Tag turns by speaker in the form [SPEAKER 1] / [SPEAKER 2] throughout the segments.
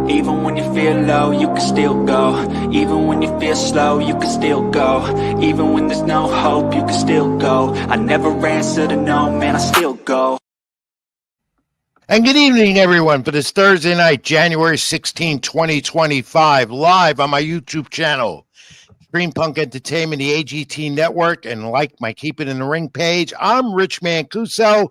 [SPEAKER 1] Even when you feel low, you can still go. Even when you feel slow, you can still go. Even when there's no hope, you can still go. I never answer to no, man, I still go.
[SPEAKER 2] And good evening, everyone, for this Thursday night, January 16, 2025, live on my YouTube channel, Green Punk Entertainment, the AGT Network, and like my Keep It in the Ring page. I'm Rich Mancuso.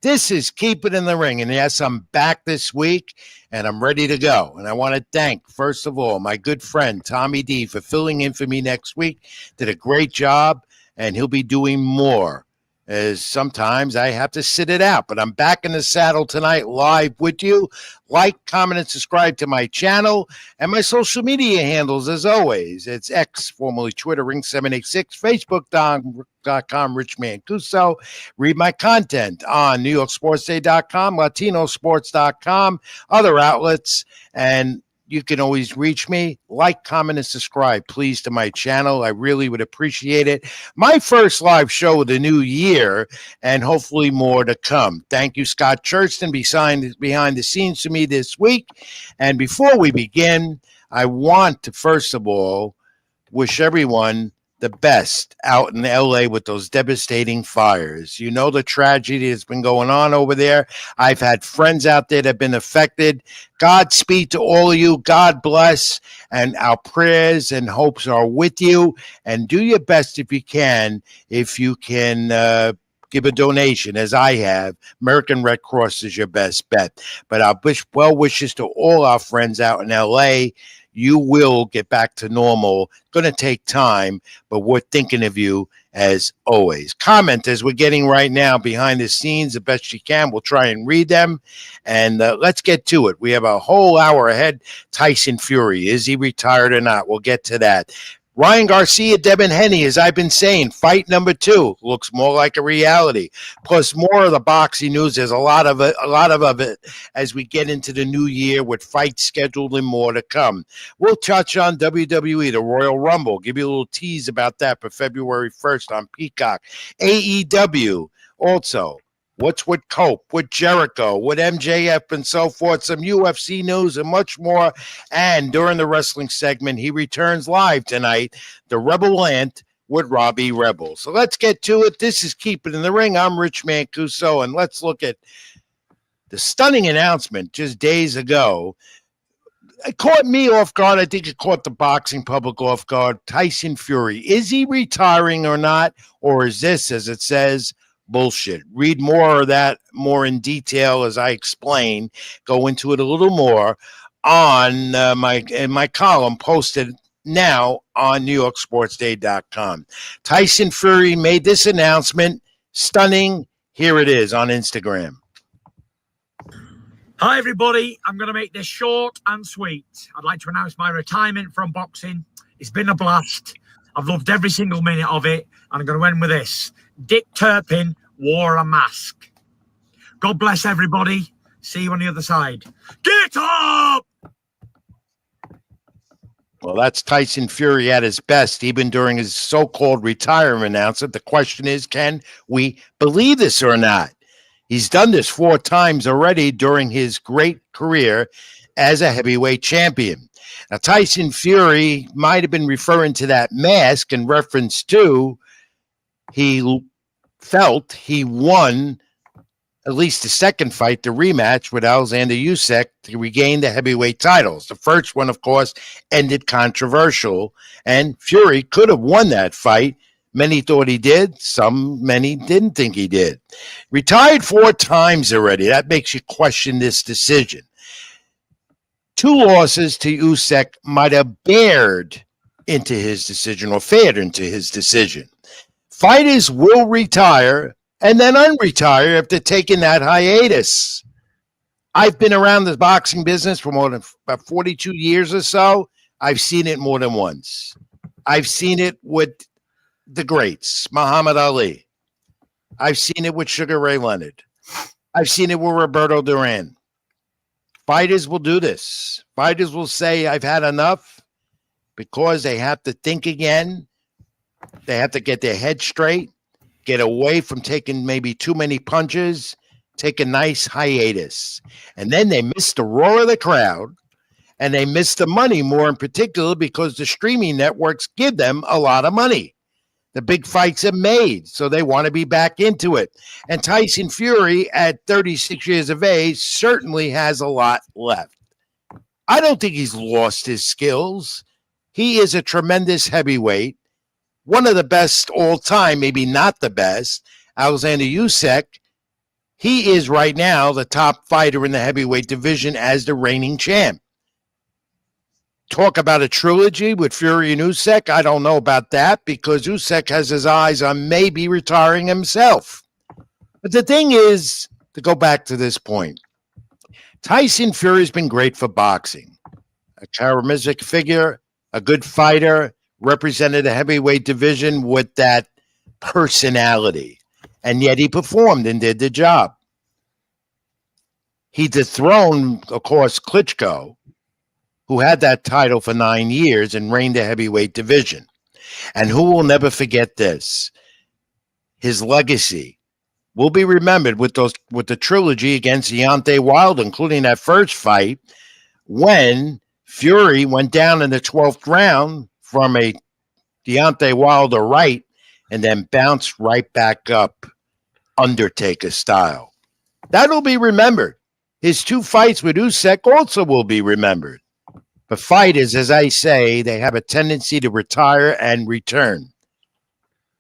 [SPEAKER 2] This is Keep It in the Ring. And yes, I'm back this week, and I'm ready to go. And I want to thank, first of all, my good friend, Tommy D, for filling in for me next week. Did a great job, and he'll be doing more, as sometimes I have to sit it out. But I'm back in the saddle tonight live with you. Like, comment, and subscribe to my channel and my social media handles as always. It's X, formerly Twitter, Ring786, Facebook.com, Rich Mancuso. Read my content on NewYorkSportsDay.com, LatinoSports.com, other outlets, and you can always reach me. Like, comment, and subscribe, please, to my channel. I really would appreciate it. My first live show of the new year, and hopefully more to come. Thank you, Scott Churston, behind the scenes to me this week. And before we begin, I want to, first of all, wish everyone the best out in LA with those devastating fires. You know the tragedy that's been going on over there. I've had friends out there that have been affected. Godspeed to all of you. God bless. And our prayers and hopes are with you. And do your best if you can give a donation, as I have. American Red Cross is your best bet. But our well wishes to all our friends out in LA. You will get back to normal. Going to take time, but we're thinking of you as always. Comment as we're getting right now behind the scenes the best you can. We'll try and read them. And let's get to it. We have a whole hour ahead. Tyson Fury, is he retired or not? We'll get to that. Ryan Garcia, Devin Haney, as I've been saying, fight number 2 looks more like a reality. Plus more of the boxing news. There's a lot of it as we get into the new year with fights scheduled and more to come. We'll touch on WWE, the Royal Rumble, give you a little tease about that for February 1st on Peacock. AEW also. What's with Cope, with Jericho, with MJF, and so forth, some UFC news and much more. And during the wrestling segment, he returns live tonight, the Rebel Land with Robbie Rebel. So let's get to it. This is Keep It in the Ring. I'm Rich Mancuso, and let's look at the stunning announcement just days ago. It caught me off guard. I think it caught the boxing public off guard. Tyson Fury. Is he retiring or not? Or is this, as it says, bullshit? Read more of that more in detail as I explain, go into it a little more on my column posted now on NewYorkSportsDay.com. Tyson Fury made this announcement. Stunning. Here it is on Instagram.
[SPEAKER 3] Hi, everybody. I'm going to make this short and sweet. I'd like to announce my retirement from boxing. It's been a blast. I've loved every single minute of it. And I'm going to end with this. Dick Turpin wore a mask. God bless everybody. See you on the other side. Get up!
[SPEAKER 2] Well, that's Tyson Fury at his best, even during his so-called retirement announcement. The question is, can we believe this or not? He's done this 4 times already during his great career as a heavyweight champion. Now, Tyson Fury might have been referring to that mask in reference to he felt he won at least the second fight, the rematch with Alexander Usyk, to regain the heavyweight titles. The first one, of course, ended controversial, and Fury could have won that fight. Many thought he did. Many didn't think he did. Retired 4 times already. That makes you question this decision. 2 losses to Usyk might have bared into his decision or fared into his decision. Fighters will retire and then unretire after taking that hiatus. I've been around the boxing business for more than about 42 years or so. I've seen it more than once. I've seen it with the greats, Muhammad Ali. I've seen it with Sugar Ray Leonard. I've seen it with Roberto Duran. Fighters will do this. Fighters will say, I've had enough, because they have to think again. They have to get their head straight, get away from taking maybe too many punches, take a nice hiatus. And then they miss the roar of the crowd, and they miss the money more in particular because the streaming networks give them a lot of money. The big fights are made, so they want to be back into it. And Tyson Fury, at 36 years of age, certainly has a lot left. I don't think he's lost his skills. He is a tremendous heavyweight, one of the best all time, maybe not the best. Alexander Usyk, he is right now the top fighter in the heavyweight division as the reigning champ. Talk about a trilogy with Fury and Usyk. I don't know about that because Usyk has his eyes on maybe retiring himself. But the thing is, to go back to this point, Tyson Fury has been great for boxing. A charismatic figure, a good fighter, represented a heavyweight division with that personality. And yet he performed and did the job. He dethroned, of course, Klitschko, who had that title for 9 years and reigned the heavyweight division. And who will never forget this? His legacy will be remembered with the trilogy against Deontay Wilder, including that first fight when Fury went down in the 12th round from a Deontay Wilder right and then bounced right back up, Undertaker style. That'll be remembered. His 2 fights with Usyk also will be remembered. But fighters, as I say, they have a tendency to retire and return.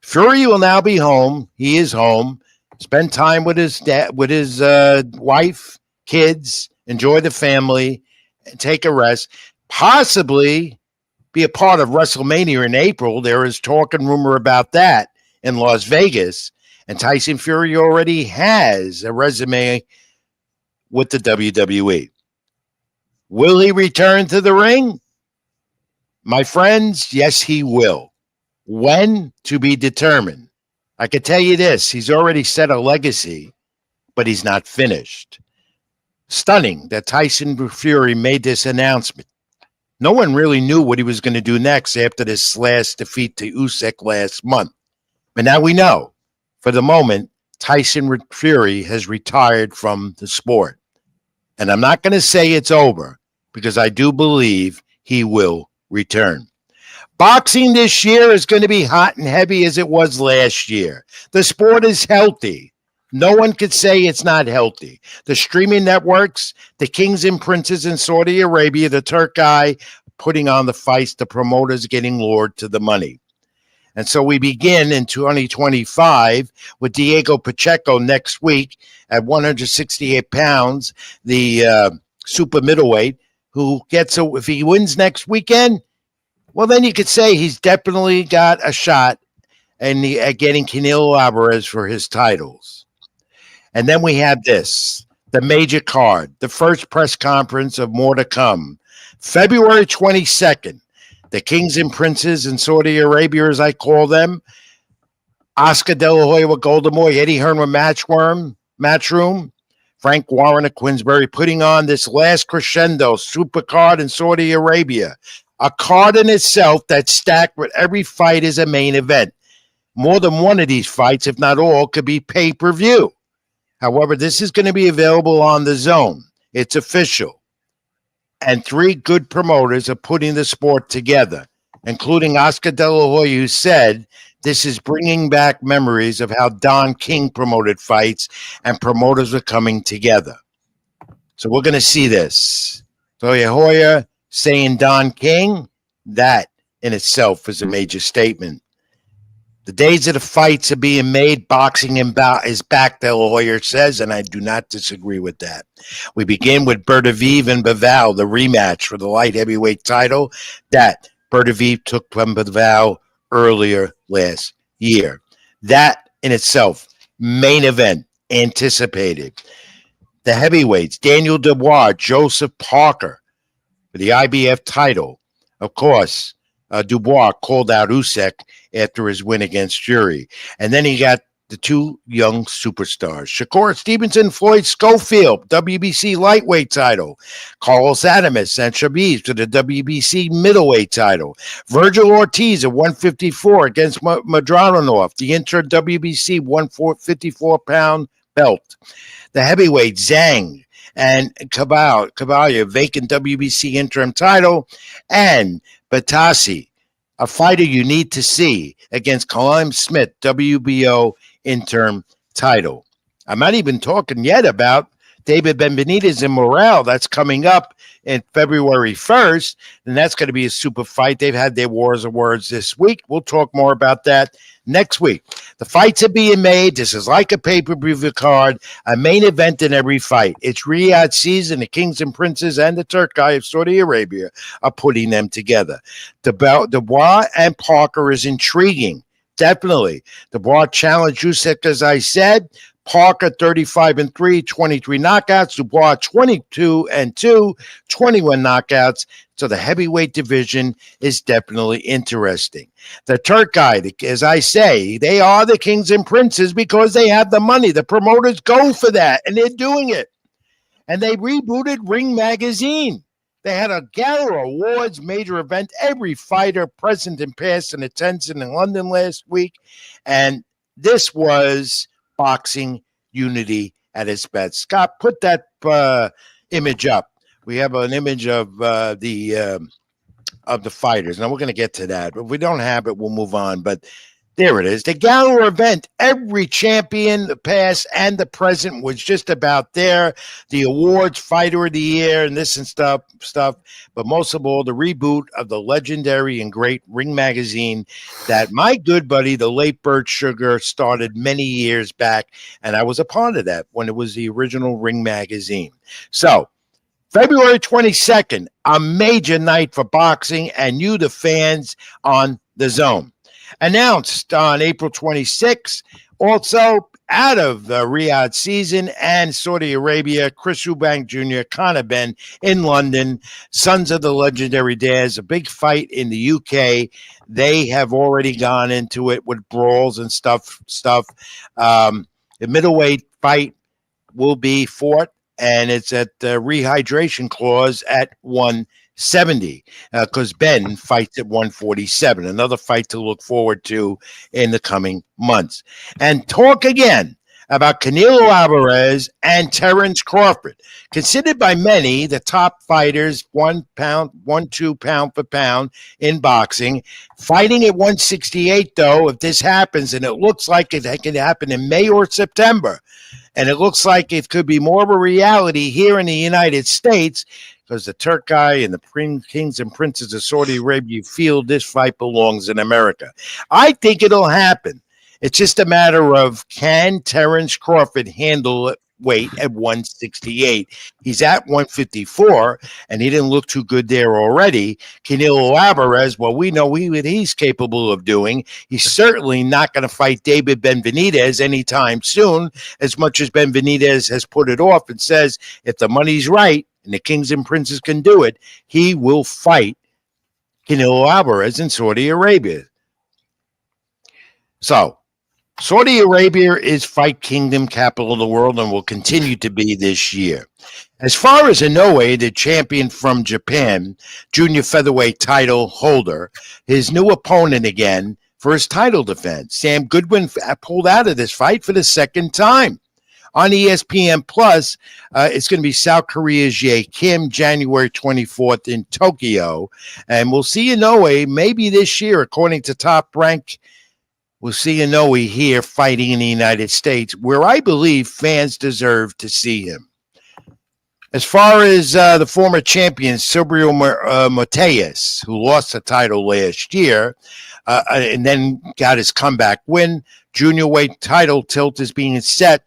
[SPEAKER 2] Fury will now be home. He is home. Spend time with his wife, kids, enjoy the family, and take a rest. Possibly be a part of WrestleMania in April. There is talk and rumor about that in Las Vegas. And Tyson Fury already has a resume with the WWE. Will he return to the ring? My friends, yes, he will. When? To be determined. I can tell you this, he's already set a legacy, but he's not finished. Stunning that Tyson Fury made this announcement. No one really knew what he was going to do next after this last defeat to Usyk last month. But now we know. For the moment, Tyson Fury has retired from the sport. And I'm not going to say it's over because I do believe he will return. Boxing this year is going to be hot and heavy as it was last year. The sport is healthy. No one could say it's not healthy. The streaming networks, the kings and princes in Saudi Arabia, the Turkey putting on the fights, the promoters getting lured to the money. And so we begin in 2025 with Diego Pacheco next week at 168 pounds, the super middleweight, who gets if he wins next weekend, well, then you could say he's definitely got a shot at getting Canelo Alvarez for his titles. And then we have this, the major card, the first press conference of more to come. February 22nd, the kings and princes in Saudi Arabia, as I call them, Oscar De La Hoya with Golden Boy, Eddie Hearn with Matchroom, Frank Warren at Queensberry, putting on this last crescendo super card in Saudi Arabia. A card in itself that's stacked with every fight is a main event. More than one of these fights, if not all, could be pay-per-view. However, this is going to be available on the Zone. It's official. And 3 good promoters are putting the sport together, including Oscar De La Hoya, who said this is bringing back memories of how Don King promoted fights and promoters are coming together. So we're going to see this. De La Hoya saying Don King, that in itself is a major statement. The days of the fights are being made. Boxing is back, De La Hoya says, and I do not disagree with that. We begin with Berdaviv and Bivol, the rematch for the light heavyweight title that Berdaviv took from Bivol earlier last year. That in itself, main event, anticipated. The heavyweights, Daniel Dubois, Joseph Parker for the IBF title. Of course, Dubois called out Usyk after his win against Fury. And then he got the 2 young superstars, Shakur Stevenson, Floyd Schofield, WBC lightweight title, Carlos Adames and Shabazz to the WBC middleweight title, Virgil Ortiz at 154 against Madranov, the inter-WBC 154-pound belt, the heavyweight Zhang and Caballa, vacant WBC interim title, and Batasi, a fighter you need to see, against Callum Smith, WBO interim title. I'm not even talking yet about David Benavidez and Morrell. That's coming up in February 1st, and that's going to be a super fight. They've had their wars of words this week. We'll talk more about that next week. The fights are being made. This is like a pay-per-view card, a main event in every fight. It's Riyadh season. The Kings and Princes and the Turk guy of Saudi Arabia are putting them together. Dubois and Parker is intriguing. Definitely. Dubois challenged Usyk, as I said. Parker 35-3, 23 knockouts. Dubois 22-2, 21 knockouts. So the heavyweight division is definitely interesting. The Turk guy, as I say, they are the Kings and Princes because they have the money. The promoters go for that, and they're doing it. And they rebooted Ring Magazine. They had a Gala Awards major event. Every fighter present and past in attendance in London last week. And this was boxing unity at its best. Scott, put that image up. We have an image of the fighters. Now we're going to get to that. If we don't have it, we'll move on. But there it is. The Gala event. Every champion, the past and the present, was just about there. The awards, Fighter of the Year, and this and stuff. But most of all, the reboot of the legendary and great Ring Magazine that my good buddy, the late Bert Sugar, started many years back. And I was a part of that when it was the original Ring Magazine. So, February 22nd, a major night for boxing and you, the fans, on the Zone. Announced on April 26th, also out of the Riyadh season and Saudi Arabia, Chris Eubank Jr., Conor Benn in London, Sons of the Legendary Dares, a big fight in the UK. They have already gone into it with brawls and stuff. The middleweight fight will be fought, and it's at the rehydration clause at 170 because Ben fights at 147. Another fight to look forward to in the coming months. And talk again about Canelo Alvarez and Terence Crawford, considered by many the top fighters, 1-2 pound for pound in boxing. Fighting at 168, though, if this happens, and it looks like it can happen in May or September, and it looks like it could be more of a reality here in the United States, because the Turk guy and the Kings and Princes of Saudi Arabia feel this fight belongs in America. I think it'll happen. It's just a matter of, can Terence Crawford handle it? Weight at 168. He's at 154, and he didn't look too good there already. Canelo Alvarez, well, we know what he's capable of doing. He's certainly not going to fight David Benavidez anytime soon, as much as Benavidez has put it off and says if the money's right and the Kings and Princes can do it, he will fight Canelo Alvarez in Saudi Arabia. So, Saudi Arabia is fight kingdom, capital of the world, and will continue to be this year. As far as Inoue, the champion from Japan, junior featherweight title holder, his new opponent again for his title defense. Sam Goodwin pulled out of this fight for the second time. On ESPN Plus, it's going to be South Korea's Jae Kim, January 24th in Tokyo. And we'll see Inoue maybe this year, according to Top Rank. We'll see Inoue here fighting in the United States, where I believe fans deserve to see him. As far as the former champion, Silvio Mateus, who lost the title last year and then got his comeback win, junior weight title tilt is being set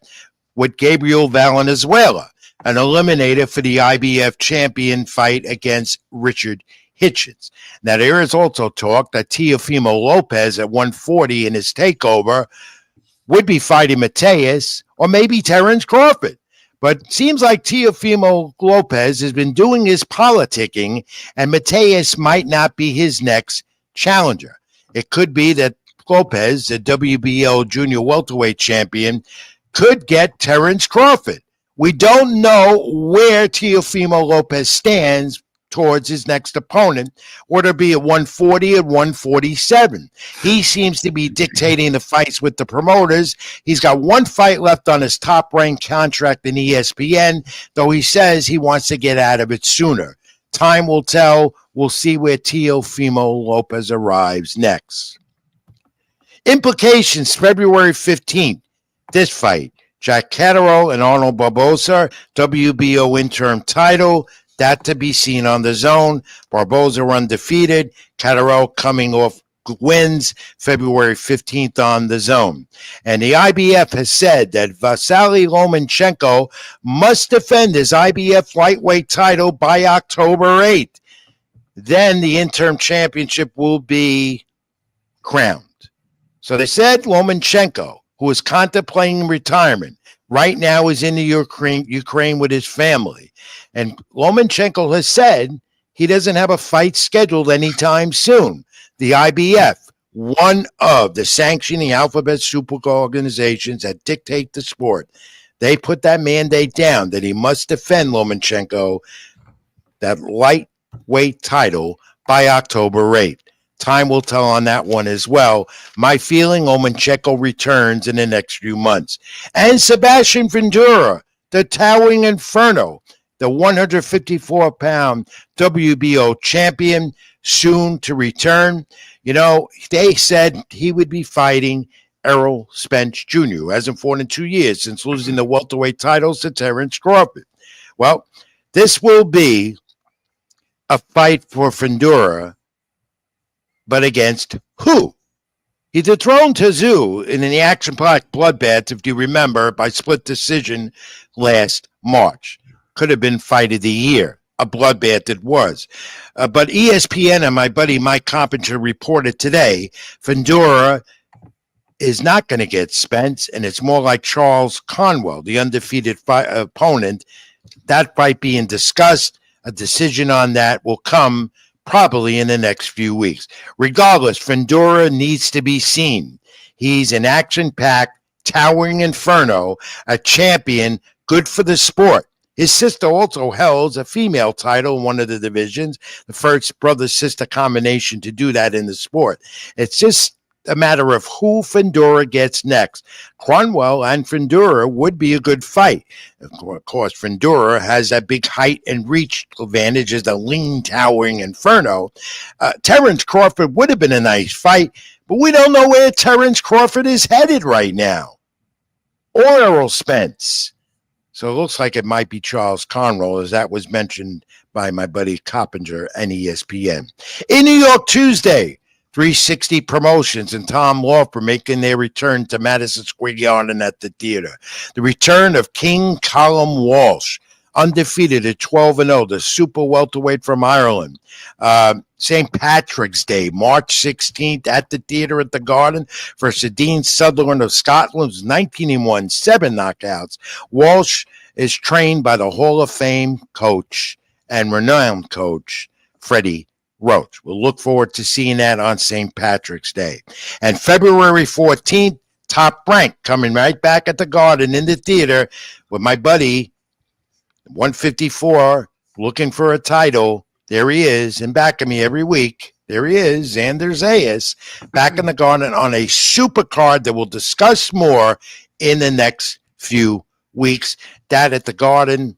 [SPEAKER 2] with Gabriel Valenzuela, an eliminator for the IBF champion fight against Richard Hitchens. Now, there is also talk that Teofimo Lopez at 140 in his takeover would be fighting Mateus or maybe Terence Crawford. But it seems like Teofimo Lopez has been doing his politicking, and Mateus might not be his next challenger. It could be that Lopez, the WBO junior welterweight champion, could get Terence Crawford. We don't know where Teofimo Lopez stands towards his next opponent, or to be at 140 and 147. He seems to be dictating the fights with the promoters. He's got one fight left on his top-ranked contract in ESPN, though he says he wants to get out of it sooner. Time will tell. We'll see where Teofimo Lopez arrives next. Implications, February 15th. This fight, Jack Catterall and Arnold Barboza, WBO interim title. That to be seen on the Zone. Barboza undefeated. Catterall coming off wins February 15th on the Zone. And the IBF has said that Vasily Lomachenko must defend his IBF lightweight title by October 8th. Then the interim championship will be crowned. So they said Lomachenko, who is contemplating retirement, right now is in the Ukraine with his family. And Lomachenko has said he doesn't have a fight scheduled anytime soon. The IBF, one of the sanctioning alphabet super organizations that dictate the sport, they put that mandate down that he must defend Lomachenko, that lightweight title, by October 8th. Time will tell on that one as well. My feeling, Lomachenko returns in the next few months. And Sebastian Fundora, the towering inferno, the 154-pound WBO champion, soon to return. You know, they said he would be fighting Errol Spence Jr., who hasn't fought in 2 years since losing the welterweight titles to Terence Crawford. Well, this will be a fight for Fundora, but against who? He dethroned Tszyu in the action-packed bloodbath, if you remember, by split decision last March. Could have been fight of the year. A bloodbath it was. But ESPN and my buddy Mike Coppinger reported today, Fundora is not going to get Spence, and it's more like Charles Conwell, the undefeated opponent. That fight being discussed. A decision on that will come probably in the next few weeks. Regardless, Fundora needs to be seen. He's an action-packed, towering inferno, a champion, good for the sport. His sister also held a female title in one of the divisions, the first brother-sister combination to do that in the sport. It's just a matter of who Fundora gets next. Cromwell and Fundora would be a good fight. Of course, Fundora has that big height and reach advantage as a lean, towering inferno. Terence Crawford would have been a nice fight, but we don't know where Terence Crawford is headed right now. Or Errol Spence. So it looks like it might be Charles Conwell, as that was mentioned by my buddy Coppinger and ESPN. In New York Tuesday, 360 Promotions and Tom Lauper making their return to Madison Square Garden at the theater. The return of King Callum Walsh, undefeated at 12-0, the super welterweight from Ireland. St. Patrick's Day, March 16th at the theater at the Garden versus Dean Sutherland of Scotland, who's 19-1, 7 knockouts. Walsh is trained by the Hall of Fame coach and renowned coach, Freddie Roach. We'll look forward to seeing that on St. Patrick's Day. And February 14th, Top Rank coming right back at the Garden in the theater with my buddy, 154, looking for a title. There he is, in back of me every week. There he is, Xander Zayas, back in the Garden on a super card that we'll discuss more in the next few weeks. That at the Garden,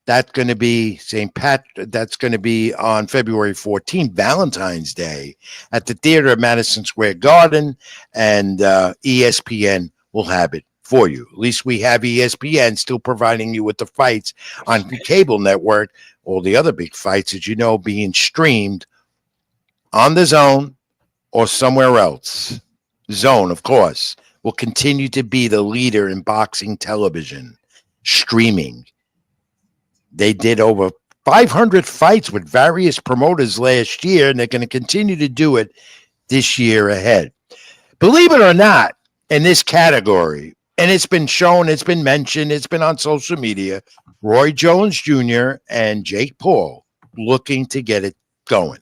[SPEAKER 2] that's going to be St. Patrick. That's going to be on February 14th, Valentine's Day, at the theater at Madison Square Garden, and ESPN will have it for you. At least we have ESPN still providing you with the fights on the cable network. All the other big fights, as you know, being streamed on the Zone or somewhere else. Zone, of course, will continue to be the leader in boxing television, streaming. They did over 500 fights with various promoters last year, and they're going to continue to do it this year ahead. Believe it or not, in this category, and it's been shown, it's been mentioned, it's been on social media, Roy Jones Jr. and Jake Paul looking to get it going.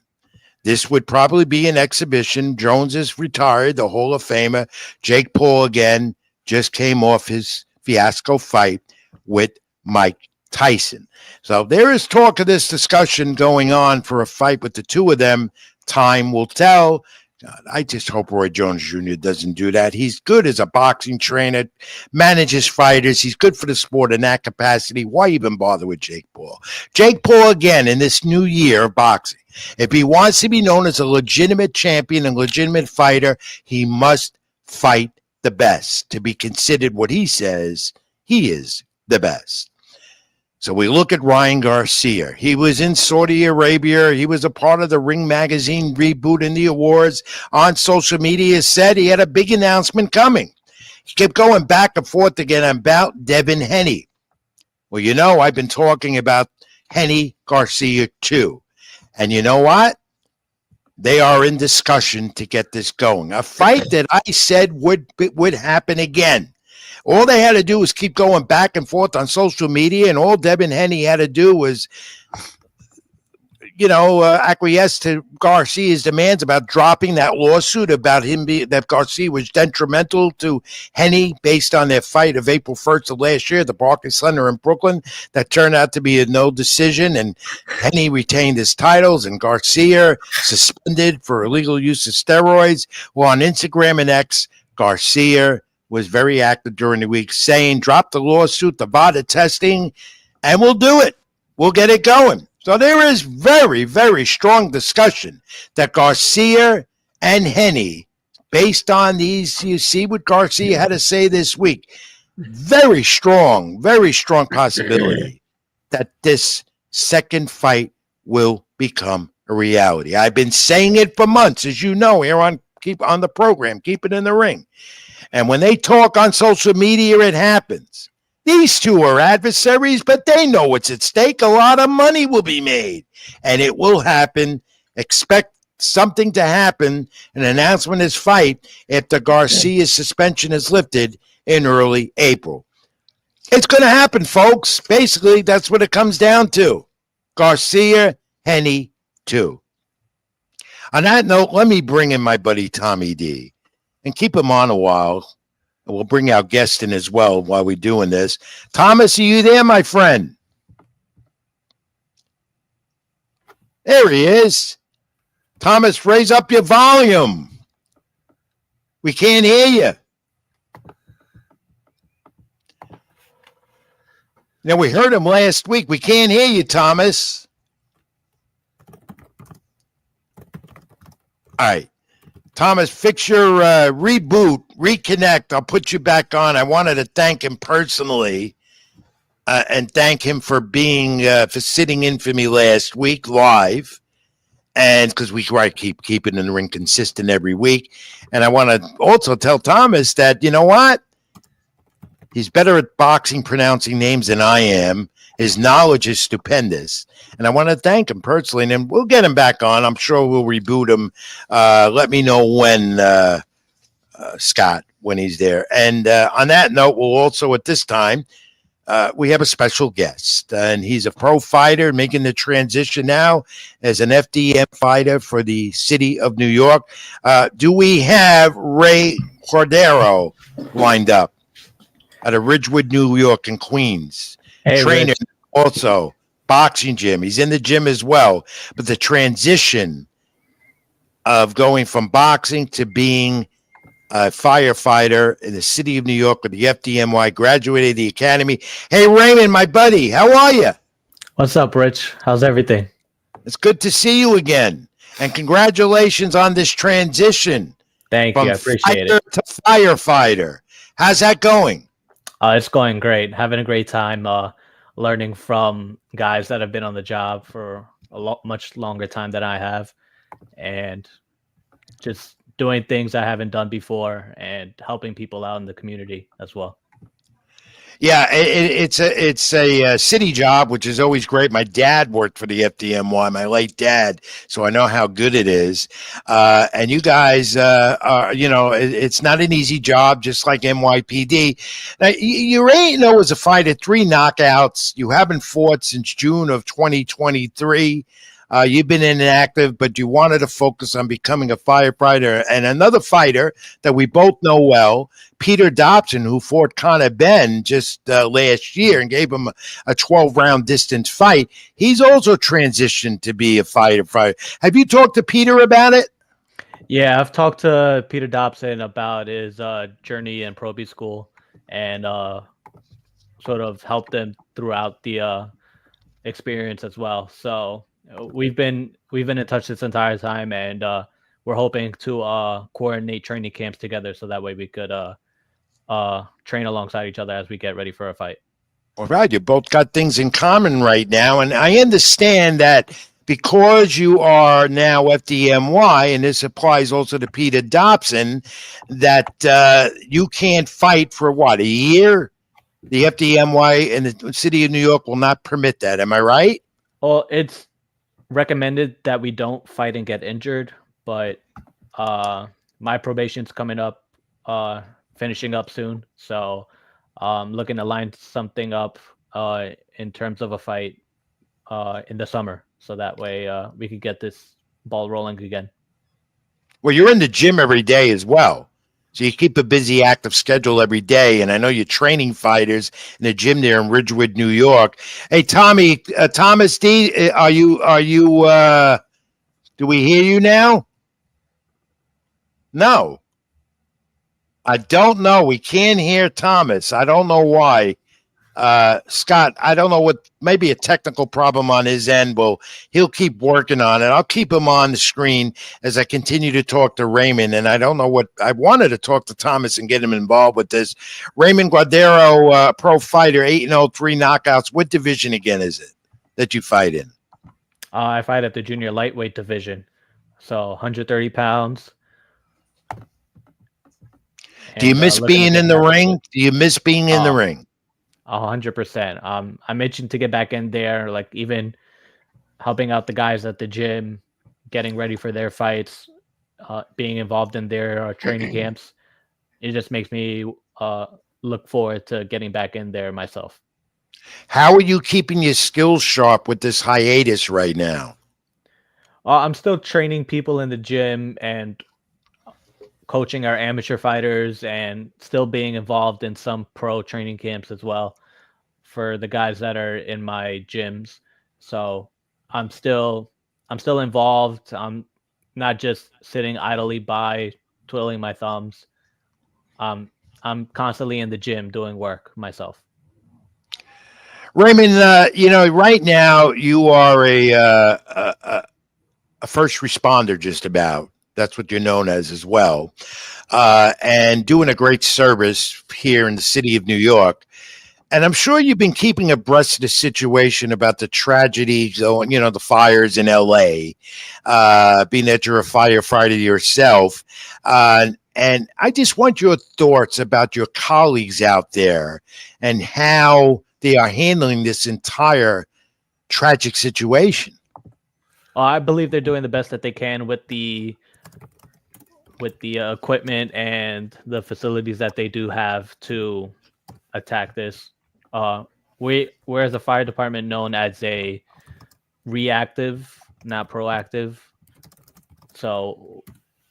[SPEAKER 2] This would probably be an exhibition. Jones is retired, the Hall of Famer. Jake Paul, again, just came off his fiasco fight with Mike Tyson. So there is talk of this discussion going on for a fight with the two of them. Time will tell. God, I just hope Roy Jones Jr. doesn't do that. He's good as a boxing trainer, manages fighters. He's good for the sport in that capacity. Why even bother with Jake Paul? Jake Paul, again, in this new year of boxing, if he wants to be known as a legitimate champion and legitimate fighter, he must fight the best to be considered what he says he is the best. So we look at Ryan Garcia. He was in Saudi Arabia. He was a part of the Ring Magazine reboot in the awards. On social media, said he had a big announcement coming. He kept going back and forth again about Devin Haney. Well, you know, I've been talking about Haney Garcia too. And you know what? They are in discussion to get this going. A fight that I said would happen again. All they had to do was keep going back and forth on social media, and all Devin Haney had to do was, acquiesce to Garcia's demands about dropping that lawsuit about him that Garcia was detrimental to Haney based on their fight of April 1st of last year at the Barclays Center in Brooklyn. That turned out to be a no decision, and Haney retained his titles, and Garcia suspended for illegal use of steroids. Well, on Instagram and X, Garcia was very active during the week, saying, drop the lawsuit, the VADA testing, and we'll do it. We'll get it going. So there is very, very strong discussion that Garcia and Haney, based on these, you see what Garcia had to say this week, very strong possibility that this second fight will become a reality. I've been saying it for months, as you know, here on the program, Keep It in the Ring. And when they talk on social media, it happens. These two are adversaries, but they know what's at stake. A lot of money will be made, and it will happen. Expect something to happen, an announcement is fight, if the Garcia suspension is lifted in early April. It's going to happen, folks. Basically, that's what it comes down to. Garcia, Haney, too. On that note, let me bring in my buddy Tommy D. And keep him on a while. And we'll bring our guest in as well while we're doing this. Thomas, are you there, my friend? There he is. Thomas, raise up your volume. We can't hear you. Now, we heard him last week. We can't hear you, Thomas. All right. Thomas, fix your reboot, reconnect. I'll put you back on. I wanted to thank him personally and thank him for being for sitting in for me last week live, and because we keep keeping in the ring consistent every week. And I want to also tell Thomas that, you know what? He's better at boxing pronouncing names than I am. His knowledge is stupendous. And I want to thank him personally. And we'll get him back on. I'm sure we'll reboot him. Let me know when, Scott, when he's there. And on that note, we'll also at this time, we have a special guest. And he's a pro fighter making the transition now as an FDM fighter for the city of New York. Do we have Ray Cordero lined up out of Ridgewood, New York and Queens? Hey, trainer, Rich. Also boxing gym. He's in the gym as well. But the transition of going from boxing to being a firefighter in the city of New York with the FDNY, graduated the academy. Hey, Raymond, my buddy, how are you?
[SPEAKER 4] What's up, Rich? How's everything?
[SPEAKER 2] It's good to see you again. And congratulations on this transition.
[SPEAKER 4] Thank you. I appreciate it.
[SPEAKER 2] To firefighter. How's that going?
[SPEAKER 4] It's going great. Having a great time learning from guys that have been on the job for much longer time than I have, and just doing things I haven't done before and helping people out in the community as well.
[SPEAKER 2] Yeah, it's a city job, which is always great. My dad worked for the FDNY, my late dad, so I know how good it is. And you guys are, it's not an easy job, just like NYPD. Now, you was a fighter, 3 knockouts. You haven't fought since June of 2023. You've been inactive, but you wanted to focus on becoming a firefighter. And another fighter that we both know well, Peter Dobson, who fought Conor Benn just last year and gave him a 12-round distance fight. He's also transitioned to be a fighter. Have you talked to Peter about it?
[SPEAKER 4] Yeah, I've talked to Peter Dobson about his journey in Pro B school and sort of helped him throughout the experience as well. So we've been in touch this entire time, and we're hoping to coordinate training camps together so that way we could train alongside each other as we get ready for a fight.
[SPEAKER 2] All right, you both got things in common right now, and I understand that because you are now FDNY, and this applies also to Peter Dobson, that you can't fight for what, a year? The FDNY in the city of New York will not permit that. Am I right?
[SPEAKER 4] Well, it's recommended that we don't fight and get injured, but my probation's coming up, finishing up soon, so looking to line something up in terms of a fight in the summer, so that way we could get this ball rolling again.
[SPEAKER 2] Well, you're in the gym every day as well, so you keep a busy, active schedule every day. And I know you're training fighters in the gym there in Ridgewood, New York. Hey, Thomas D, are you? Do we hear you now? No. I don't know. We can't hear Thomas. I don't know why. Scott, I don't know what, maybe a technical problem on his end. Well, he'll keep working on it. I'll keep him on the screen as I continue to talk to Raymond. And I don't know what, I wanted to talk to Thomas and get him involved with this. Raymond Guardero, pro fighter, 8-0, 3 knockouts. What division again is it that you fight in?
[SPEAKER 4] I fight at the junior lightweight division, so 130 pounds.
[SPEAKER 2] Do you miss being in the ring? Do you miss being in the ring?
[SPEAKER 4] 100%. I'm itching to get back in there, like even helping out the guys at the gym, getting ready for their fights, being involved in their training camps. It just makes me look forward to getting back in there myself.
[SPEAKER 2] How are you keeping your skills sharp with this hiatus right now?
[SPEAKER 4] I'm still training people in the gym and coaching our amateur fighters and still being involved in some pro training camps as well for the guys that are in my gyms. So I'm still involved. I'm not just sitting idly by twiddling my thumbs. I'm constantly in the gym doing work myself.
[SPEAKER 2] Raymond, right now you are a first responder, just about. That's what you're known as well. And doing a great service here in the city of New York. And I'm sure you've been keeping abreast of the situation about the tragedy, the fires in LA, being that you're a firefighter yourself. And I just want your thoughts about your colleagues out there and how they are handling this entire tragic situation.
[SPEAKER 4] I believe they're doing the best that they can with the equipment and the facilities that they do have to attack this. We're as a fire department known as a reactive, not proactive. So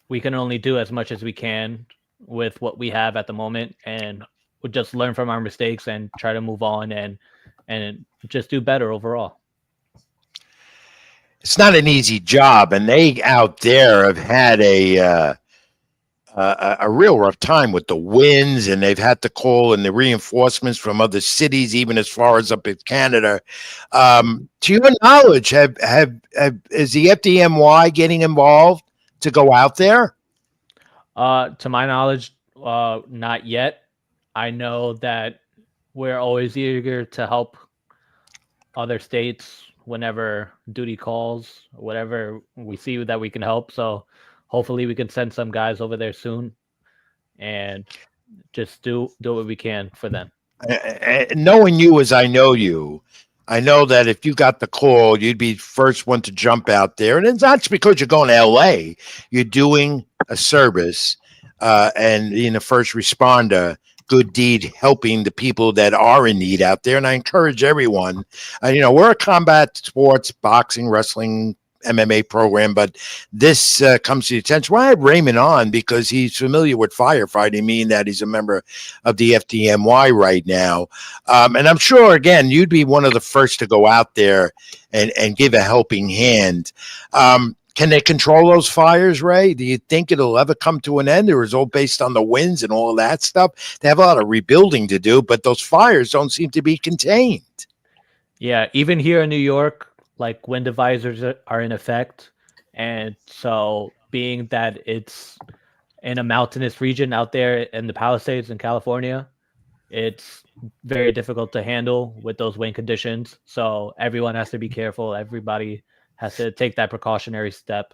[SPEAKER 4] we can only do as much as we can with what we have at the moment, and we'll just learn from our mistakes and try to move on and just do better overall.
[SPEAKER 2] It's not an easy job, and they out there have had a real rough time with the winds, and they've had to call in the reinforcements from other cities, even as far as up in Canada. To your knowledge, is the FDNY getting involved to go out there?
[SPEAKER 4] To my knowledge, not yet. I know that we're always eager to help other states whenever duty calls, whatever we see that we can help. So hopefully we can send some guys over there soon and just do what we can for them.
[SPEAKER 2] Knowing you as I know you, I know that if you got the call, you'd be first one to jump out there. And it's not just because you're going to LA. You're doing a service and being a first responder, good deed, helping the people that are in need out there. And I encourage everyone, we're a combat sports, boxing, wrestling, MMA program, but this comes to the attention. Well, I had Raymond on because he's familiar with firefighting, meaning that he's a member of the FDMY right now. And I'm sure, again, you'd be one of the first to go out there and give a helping hand. Can they control those fires, Ray? Do you think it'll ever come to an end, or is it all based on the winds and all of that stuff? They have a lot of rebuilding to do, but those fires don't seem to be contained.
[SPEAKER 4] Yeah, even here in New York, like wind divisors are in effect. And so being that it's in a mountainous region out there in the Palisades in California, it's very difficult to handle with those wind conditions. So everyone has to be careful. Everybody has to take that precautionary step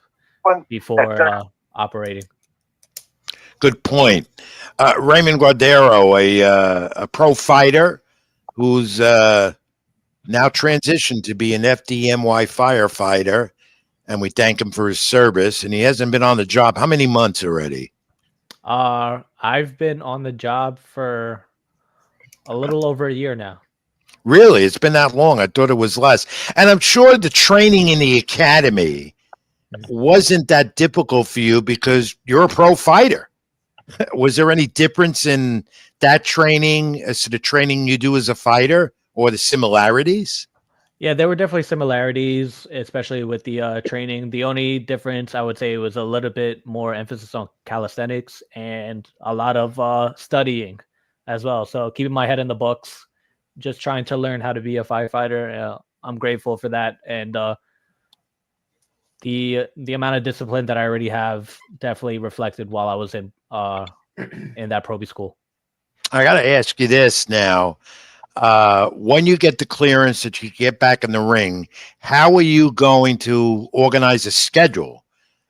[SPEAKER 4] before operating.
[SPEAKER 2] Good point. Raymond Guardero, a pro fighter who's now transitioned to be an FDMY firefighter, and we thank him for his service. And he hasn't been on the job. How many months already?
[SPEAKER 4] I've been on the job for a little over a year now.
[SPEAKER 2] Really? It's been that long? I thought it was less. And I'm sure the training in the academy wasn't that difficult for you because you're a pro fighter. Was there any difference in that training as to the training you do as a fighter, or the similarities?
[SPEAKER 4] Yeah, there were definitely similarities, especially with the training. The only difference I would say was a little bit more emphasis on calisthenics and a lot of studying as well. So keeping my head in the books, just trying to learn how to be a firefighter. I'm grateful for that. And the amount of discipline that I already have definitely reflected while I was in that Proby school.
[SPEAKER 2] I got to ask you this now. When you get the clearance that you get back in the ring, how are you going to organize a schedule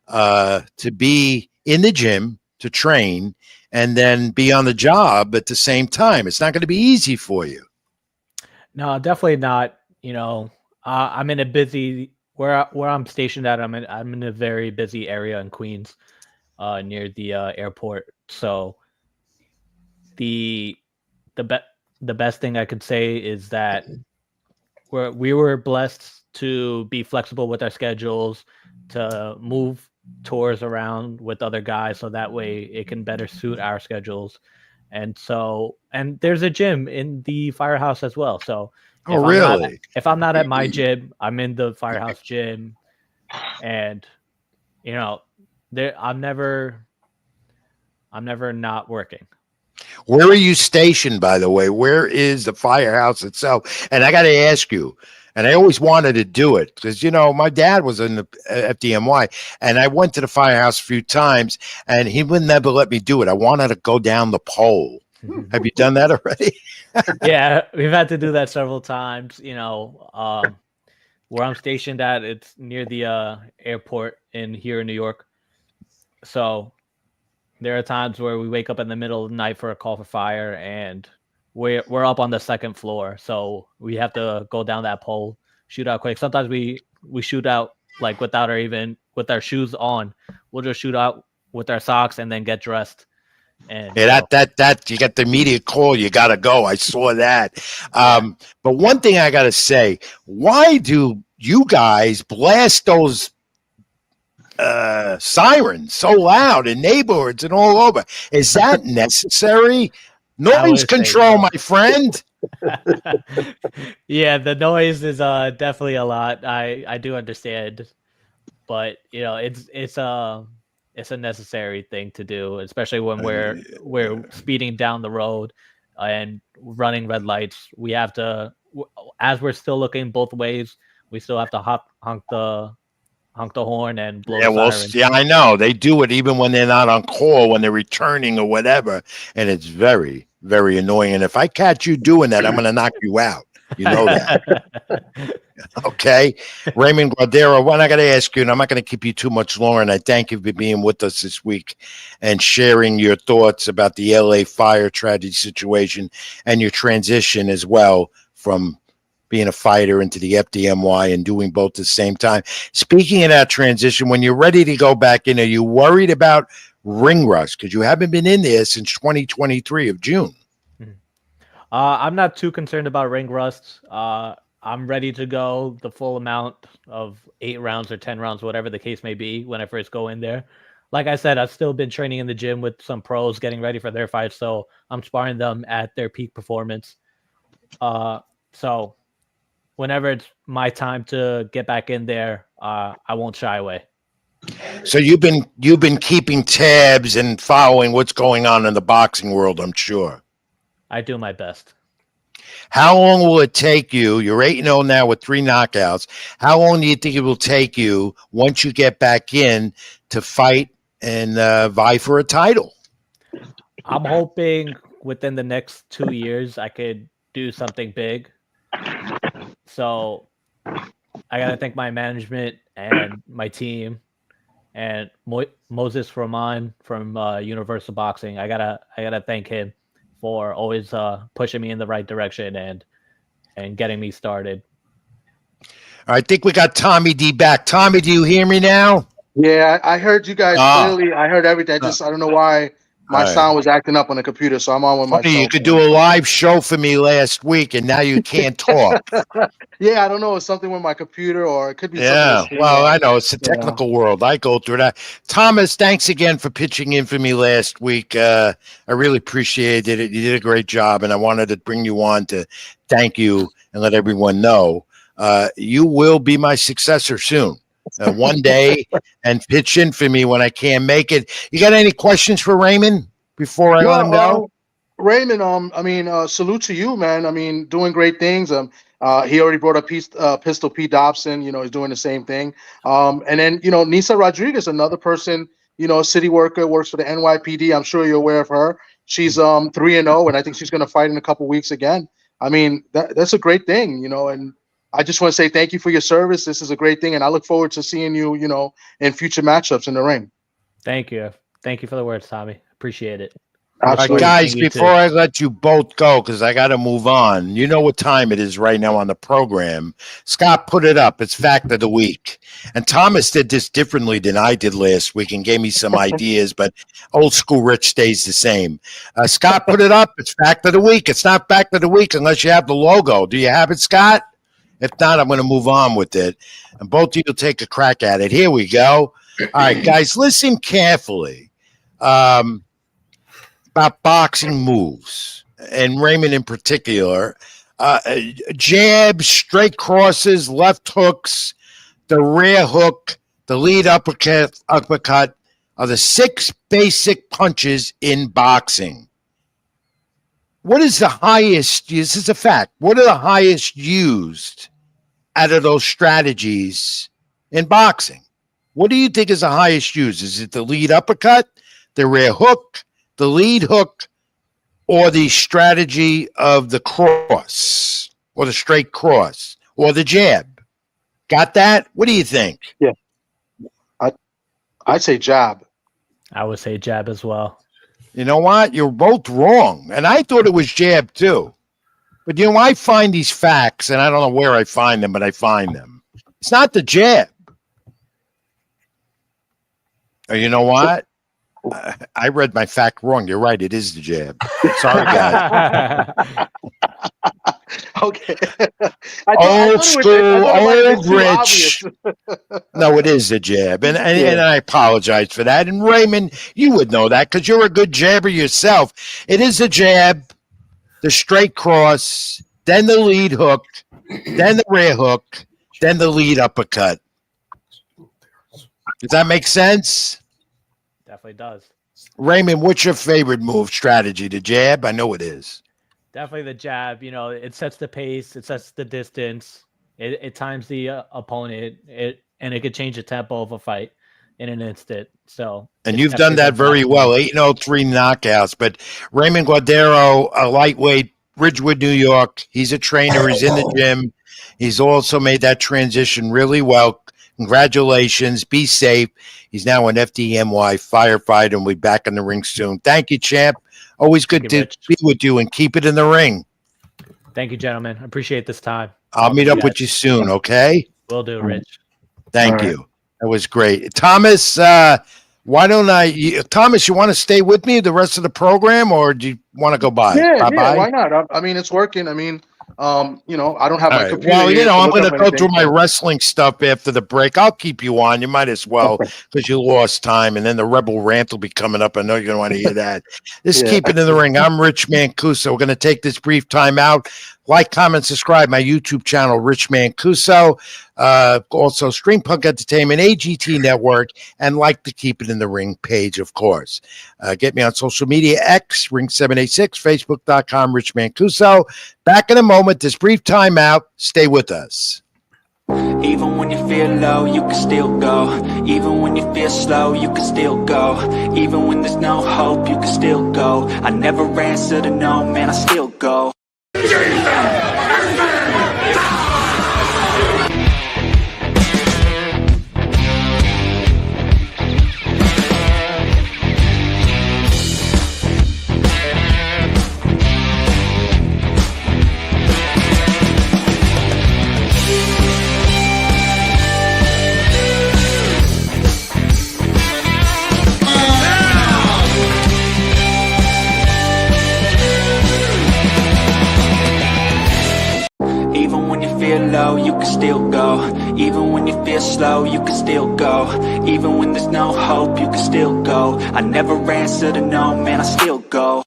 [SPEAKER 2] to be in the gym, to train, and then be on the job at the same time? It's not going to be easy for you.
[SPEAKER 4] No, definitely not. I'm in a busy where I'm stationed at. I'm in a very busy area in Queens, near the airport. So the best thing I could say is that we were blessed to be flexible with our schedules, to move tours around with other guys so that way it can better suit our schedules. And there's a gym in the firehouse as well. So if I'm not at my gym, I'm in the firehouse gym, and I'm never not working.
[SPEAKER 2] Where are you stationed, by the way? Where is the firehouse itself? And I got to ask you, and I always wanted to do it because, my dad was in the FDMY, and I went to the firehouse a few times, and he would never let me do it. I wanted to go down the pole. Have you done that already?
[SPEAKER 4] Yeah, we've had to do that several times. Where I'm stationed at, it's near the airport here in New York. So there are times where we wake up in the middle of the night for a call for fire, and we're up on the second floor, so we have to go down that pole, shoot out quick. Sometimes we shoot out like with our shoes on. We'll just shoot out with our socks and then get dressed. And
[SPEAKER 2] that you get the immediate call, you got to go. I saw that. But one thing I got to say, why do you guys blast those sirens so loud in neighborhoods and all over? Is that necessary? Noise control, my friend.
[SPEAKER 4] Yeah, the noise is definitely a lot. I do understand, but it's a necessary thing to do, especially when we're speeding down the road and running red lights. We have to, as we're still looking both ways, we still have to honk the horn and blow the siren.
[SPEAKER 2] Yeah, I know. They do it even when they're not on call, when they're returning or whatever, and it's very, very annoying. And if I catch you doing that, I'm going to knock you out. You know that. Okay. Raymond Guardero, I got to ask you, and I'm not going to keep you too much longer, and I thank you for being with us this week and sharing your thoughts about the LA fire tragedy situation and your transition as well from being a fighter into the FDMY and doing both at the same time. Speaking of that transition, when you're ready to go back in, are you worried about ring rust? Because you haven't been in there since 2023 of June.
[SPEAKER 4] I'm not too concerned about ring rust. I'm ready to go the full amount of 8 rounds or 10 rounds, whatever the case may be, when I first go in there. Like I said, I've still been training in the gym with some pros, getting ready for their fights, so I'm sparring them at their peak performance. So whenever it's my time to get back in there, I won't shy away.
[SPEAKER 2] So you've been keeping tabs and following what's going on in the boxing world, I'm sure.
[SPEAKER 4] I do my best.
[SPEAKER 2] How long will it take you? You're 8-0 now with 3 knockouts. How long do you think it will take you once you get back in to fight and vie for a title?
[SPEAKER 4] I'm hoping within the next 2 years I could do something big. So I gotta thank my management and my team and Moses Rahman from Universal Boxing. I gotta thank him for always pushing me in the right direction and getting me started.
[SPEAKER 2] I think we got Tommy D back. Tommy, do you hear me now?
[SPEAKER 5] Yeah, I heard you guys clearly. I heard everything. I don't know why my sound was acting up on the computer, so I'm on with my
[SPEAKER 2] Funny,
[SPEAKER 5] cell
[SPEAKER 2] you could
[SPEAKER 5] phone.
[SPEAKER 2] do a live show for me last week, and now you can't talk.
[SPEAKER 5] Yeah, I don't know. It's something with my computer, or it could be
[SPEAKER 2] Yeah,
[SPEAKER 5] something.
[SPEAKER 2] well, I know. It's the technical world. I go through that. Thomas, thanks again for pitching in for me last week. I really appreciated it. You did a great job, and I wanted to bring you on to thank you and let everyone know you will be my successor soon. One day, and pitch in for me when I can't make it. You got any questions for Raymond before I let him go?
[SPEAKER 5] Raymond, I mean, salute to you, man. I mean, doing great things. He already brought up Pistol Pete Dobson. You know, he's doing the same thing. And then, you know, Nisa Rodriguez, another person, you know, a city worker, works for the NYPD. I'm sure you're aware of her. She's 3-0, and I think she's going to fight in a couple weeks again. I mean, that's a great thing, you know, and I just want to say thank you for your service. This is a great thing, and I look forward to seeing you, you know, in future matchups in the ring.
[SPEAKER 4] Thank you. Thank you for the words, Tommy. Appreciate it.
[SPEAKER 2] All right, guys, before I let you both go, because I got to move on, you know what time it is right now on the program. Scott put it up. It's Fact of the Week. And Thomas did this differently than I did last week and gave me some ideas, but old school Rich stays the same. Scott put it up. It's Fact of the Week. It's not Fact of the Week unless you have the logo. Do you have it, Scott? If not, I'm going to move on with it. And both of you will take a crack at it. Here we go. All right, guys, listen carefully. About boxing moves, and Raymond in particular, jabs, straight crosses, left hooks, the rear hook, the lead uppercut are the 6 basic punches in boxing. What is the highest? This is a fact. What are the highest used out of those strategies in boxing? What do you think is the highest used? Is it the lead uppercut, the rear hook, the lead hook, or the strategy of the cross, or the straight cross, or the jab? Got that? What do you think?
[SPEAKER 5] Yeah, I'd say jab.
[SPEAKER 4] I would say jab as well.
[SPEAKER 2] You know what? You're both wrong. And I thought it was jab too. But, you know, I find these facts, and I don't know where I find them, but I find them. It's not the jab. Or you know what? I read my fact wrong. You're right. It is the jab. Sorry, guys.
[SPEAKER 5] Okay.
[SPEAKER 2] Old school, old rich. No, it is the jab. And I apologize for that. And Raymond, you would know that because you're a good jabber yourself. It is the jab, the straight cross, then the lead hook, then the rear hook, then the lead uppercut. Does that make sense?
[SPEAKER 4] Definitely does.
[SPEAKER 2] Raymond, what's your favorite move strategy? The jab? I know it is.
[SPEAKER 4] Definitely the jab. You know, it sets the pace, it sets the distance, it times the opponent, and it could change the tempo of a fight in an instant. So,
[SPEAKER 2] and you've done that very well. 8-0, 3 knockouts. But Raymond Guardero, a lightweight, Ridgewood, New York. He's a trainer. He's in the gym. He's also made that transition really well. Congratulations. Be safe. He's now an FDNY firefighter, and we'll be back in the ring soon. Thank you, champ. Always good to be with you, and keep it in the ring.
[SPEAKER 4] Thank you, gentlemen. I appreciate this time.
[SPEAKER 2] I'll meet up with you soon, okay?
[SPEAKER 4] Will do, Rich.
[SPEAKER 2] Thank you. That was great. Thomas, why don't Thomas, you want to stay with me the rest of the program, or do you want to go by?
[SPEAKER 5] Yeah, why not? I mean, it's working. I mean, I don't have
[SPEAKER 2] All
[SPEAKER 5] my
[SPEAKER 2] right.
[SPEAKER 5] computer
[SPEAKER 2] Well,
[SPEAKER 5] here to
[SPEAKER 2] I'm
[SPEAKER 5] look
[SPEAKER 2] going
[SPEAKER 5] up
[SPEAKER 2] to go
[SPEAKER 5] anything.
[SPEAKER 2] through my wrestling stuff after the break. I'll keep you on. You might as well
[SPEAKER 5] Okay.
[SPEAKER 2] because you lost time, and then the Rebel rant will be coming up. I know you're going to want to hear that. This is
[SPEAKER 5] Yeah.
[SPEAKER 2] Keep It in the Ring. I'm Rich Mancuso. We're going to take this brief time out. Like, comment, subscribe my YouTube channel, Rich Mancuso. Also, Stream Punk Entertainment, AGT Network, and like the Keep It in the Ring page, of course. Get me on social media, X, Ring786, Facebook.com, Rich Mancuso. Back in a moment. This brief time out. Stay with us.
[SPEAKER 1] Even when you feel low, you can still go. Even when you feel slow, you can still go. Even when there's no hope, you can still go. I never answer to no, man, I still go. Even when you feel low, you can still go. Even when you feel slow, you can still go. Even when there's no hope, you can still go. I never answer to no, man, I still go.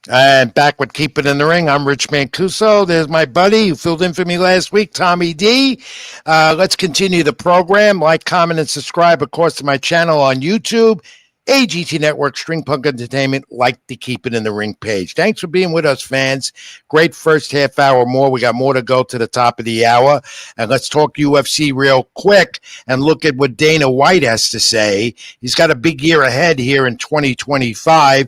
[SPEAKER 2] And back with Keep It in the Ring. I'm Rich Mancuso. There's my buddy who filled in for me last week, Tommy D. Let's continue the program. Like, comment, and subscribe, of course, to my channel on YouTube. AGT Network, String Punk Entertainment, like the Keep It in the Ring page. Thanks for being with us, fans. Great first half hour more. We got more to go to the top of the hour. And let's talk UFC real quick and look at what Dana White has to say. He's got a big year ahead here in 2025.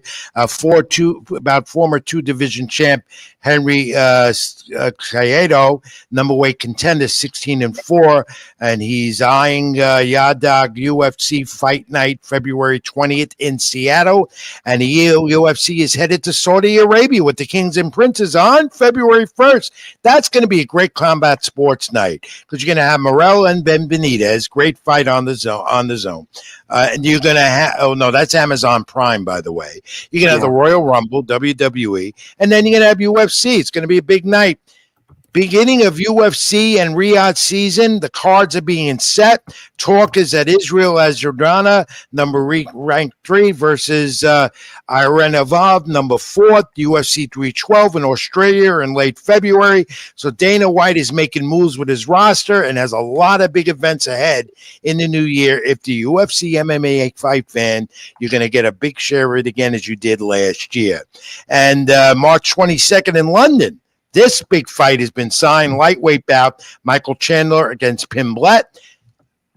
[SPEAKER 2] About former two-division champ Henry Cejudo, number weight contender, 16-4, and he's eyeing Yadog UFC Fight Night, February 20th in Seattle. And the UFC is headed to Saudi Arabia with the Kings and Princes on February 1st. That's going to be a great combat sports night because you're going to have Morel and Ben Benitez, great fight on the zone. And you're going to have, that's Amazon Prime, by the way. You're going to have the Royal Rumble, WWE, and then you're going to have UFC. It's going to be a big night. Beginning of UFC and Riyadh season, the cards are being set. Talk is that Israel Azardana, ranked 3, versus Irene Evav, number 4, UFC 312 in Australia in late February. So Dana White is making moves with his roster and has a lot of big events ahead in the new year. If the UFC MMA fight fan, you're going to get a big share of it again as you did last year. And March 22nd in London, this big fight has been signed. Lightweight bout, Michael Chandler against Pimblet.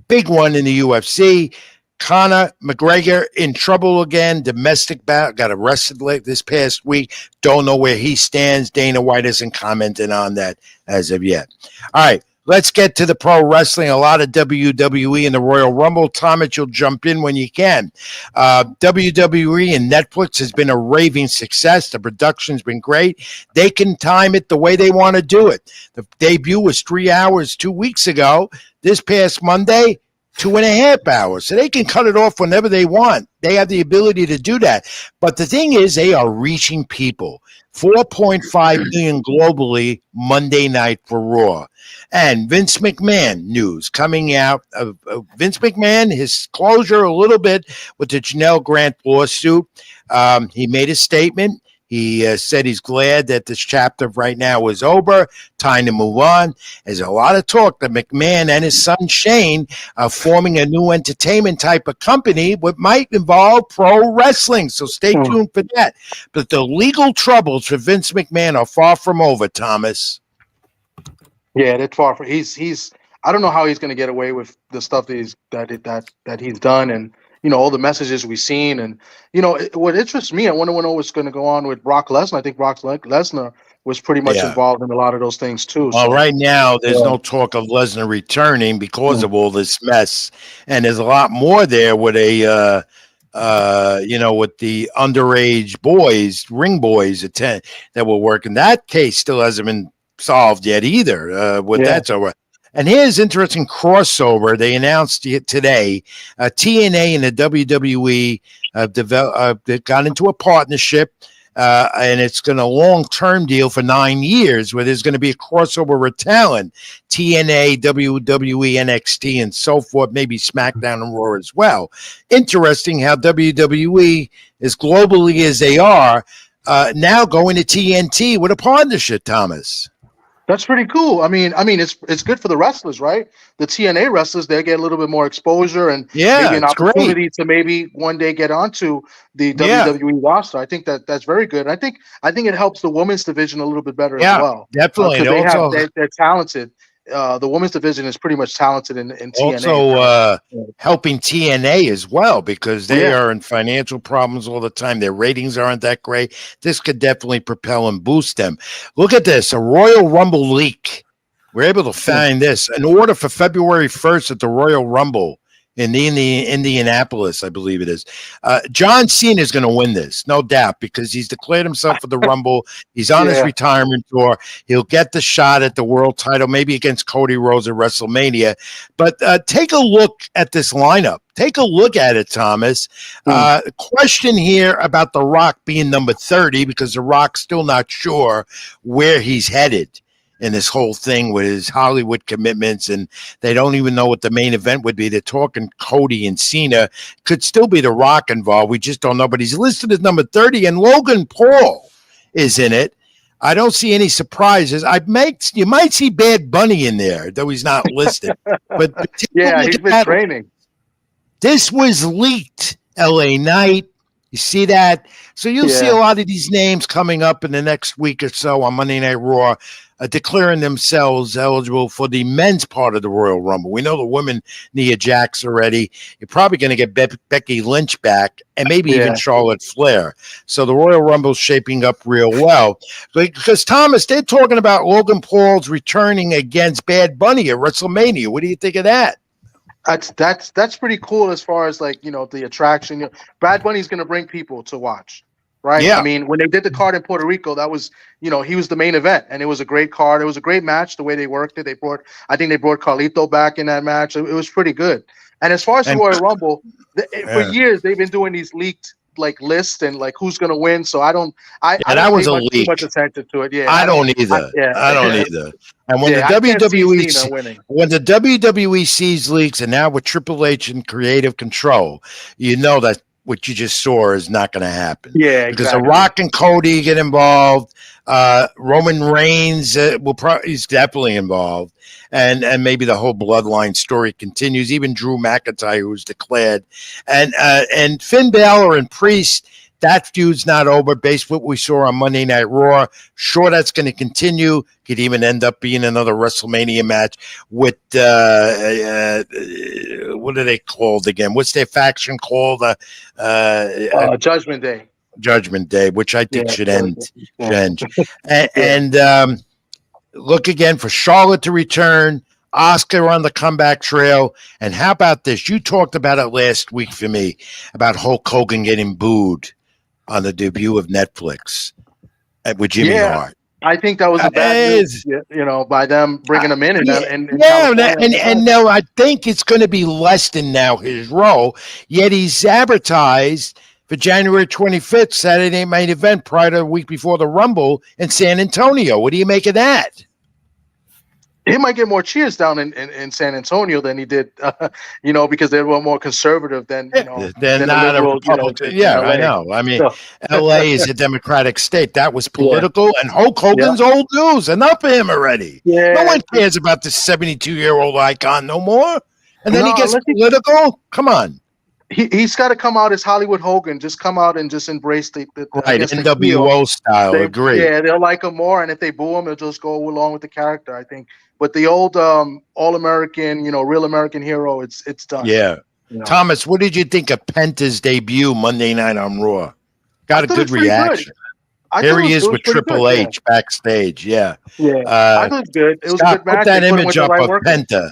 [SPEAKER 2] Big one in the UFC. Conor McGregor in trouble again. Domestic bout. Got arrested this past week. Don't know where he stands. Dana White hasn't commented on that as of yet. All right. Let's get to the pro wrestling. A lot of WWE and the Royal Rumble. Thomas, you'll jump in when you can. WWE and Netflix has been a raving success. The production's been great. They can time it the way they want to do it. The debut was 3 hours 2 weeks ago. This past Monday, 2.5 hours. So they can cut it off whenever they want. They have the ability to do that. But the thing is, they are reaching people. 4.5 million globally Monday night for Raw. And Vince McMahon news coming out of Vince McMahon, his closure a little bit with the Janelle Grant lawsuit. He made a statement. He said he's glad that this chapter right now is over. Time to move on. There's a lot of talk that McMahon and his son Shane are forming a new entertainment type of company, what might involve pro wrestling. So stay tuned for that. But the legal troubles for Vince McMahon are far from over, Thomas.
[SPEAKER 5] Yeah, that's far from. He's. I don't know how he's going to get away with the stuff that he's done, and all the messages we've seen, and what interests me. I want to know what's going to go on with Brock Lesnar. I think Brock Lesnar was pretty much involved in a lot of those things too.
[SPEAKER 2] Well, right now there's no talk of Lesnar returning because of all this mess, and there's a lot more there with with the underage boys, ring boys that were working. That case still hasn't been solved yet either. That's over. And here's interesting crossover. They announced it today. TNA and the WWE got into a partnership, and it's going to long-term deal for 9 years where there's going to be a crossover with talent, TNA, WWE, NXT, and so forth, maybe SmackDown and Raw as well. Interesting how WWE, as globally as they are, now going to TNT with a partnership, Thomas.
[SPEAKER 5] That's pretty cool. I mean, it's good for the wrestlers, right? The TNA wrestlers, they get a little bit more exposure and maybe an opportunity to maybe one day get onto the WWE roster. I think that's very good. I think it helps the women's division a little bit better as well.
[SPEAKER 2] Definitely.
[SPEAKER 5] They're talented. The women's division is pretty much talented in TNA.
[SPEAKER 2] Also, helping TNA as well because they are in financial problems all the time. Their ratings aren't that great. This could definitely propel and boost them. Look at this, a Royal Rumble leak. We're able to find this. An order for February 1st at the Royal Rumble in Indianapolis, I believe it is. John Cena is going to win this, no doubt, because he's declared himself for the Rumble. He's on his retirement tour. He'll get the shot at the world title, maybe against Cody Rhodes at WrestleMania. But take a look at this lineup. Take a look at it, Thomas. Question here about The Rock being number 30 because The Rock's still not sure where he's headed in this whole thing with his Hollywood commitments, and they don't even know what the main event would be. They're talking Cody and Cena. Could still be The Rock involved. We just don't know, but he's listed as number 30, and Logan Paul is in it. I don't see any surprises. You might see Bad Bunny in there, though he's not listed. But
[SPEAKER 5] he's been training.
[SPEAKER 2] This was leaked, LA Knight. You see that? So you'll see a lot of these names coming up in the next week or so on Monday Night Raw, declaring themselves eligible for the men's part of the Royal Rumble. We know the women, Nia Jax already. You're probably going to get Becky Lynch back and maybe even Charlotte Flair. So the Royal Rumble's shaping up real well. Because, Thomas, they're talking about Logan Paul's returning against Bad Bunny at WrestleMania. What do you think of that?
[SPEAKER 5] That's pretty cool as far as the attraction. Bad Bunny's going to bring people to watch. Right.
[SPEAKER 2] Yeah.
[SPEAKER 5] I mean, when they did the card in Puerto Rico, that was, he was the main event, and it was a great card. It was a great match. The way they worked it, I think they brought Carlito back in that match. It was pretty good. And as far as the Royal Rumble, for years they've been doing these leaked lists and who's going to win. So I don't
[SPEAKER 2] was a leak.
[SPEAKER 5] Too much attention to it. Yeah,
[SPEAKER 2] I don't either. I don't either. And when the WWE sees leaks, and now with Triple H in creative control, you know that what you just saw is not going to happen.
[SPEAKER 5] Yeah,
[SPEAKER 2] because The Rock and Cody get involved. Roman Reigns he's definitely involved, and maybe the whole bloodline story continues. Even Drew McIntyre, who's declared, and Finn Balor and Priest. That feud's not over. Based on what we saw on Monday Night Raw, sure that's going to continue. Could even end up being another WrestleMania match with what are they called again? What's their faction called?
[SPEAKER 5] Judgment Day.
[SPEAKER 2] Judgment Day, which I think should end. And look again for Charlotte to return. Oscar on the comeback trail. And how about this? You talked about it last week for me about Hulk Hogan getting booed on the debut of Netflix with Jimmy Hart.
[SPEAKER 5] I think that was a bad move, by them bringing him in.
[SPEAKER 2] And no, I think it's going to be less than now his role. Yet he's advertised for January 25th, Saturday Night Main Event, prior to the week before the Rumble in San Antonio. What do you make of that?
[SPEAKER 5] He might get more cheers down in San Antonio than he did, because they were more conservative than
[SPEAKER 2] than not a Republican. I know. I mean, L.A. is a Democratic state. That was political, and Hulk Hogan's old news. Enough of him already.
[SPEAKER 5] Yeah.
[SPEAKER 2] No one cares about this 72-year-old icon no more. And then he gets political. Come on.
[SPEAKER 5] He's got to come out as Hollywood Hogan. Just come out and just embrace the
[SPEAKER 2] NWO style. Agree.
[SPEAKER 5] Yeah, they'll like him more, and if they boo him, they'll just go along with the character, I think. But the old all-American, real American hero, it's done.
[SPEAKER 2] Yeah. Thomas, what did you think of Penta's debut Monday night on Raw? Got a good reaction. Here he is with Triple H backstage. Yeah.
[SPEAKER 5] I thought it was good. It was a good match.
[SPEAKER 2] Put that image up of Penta.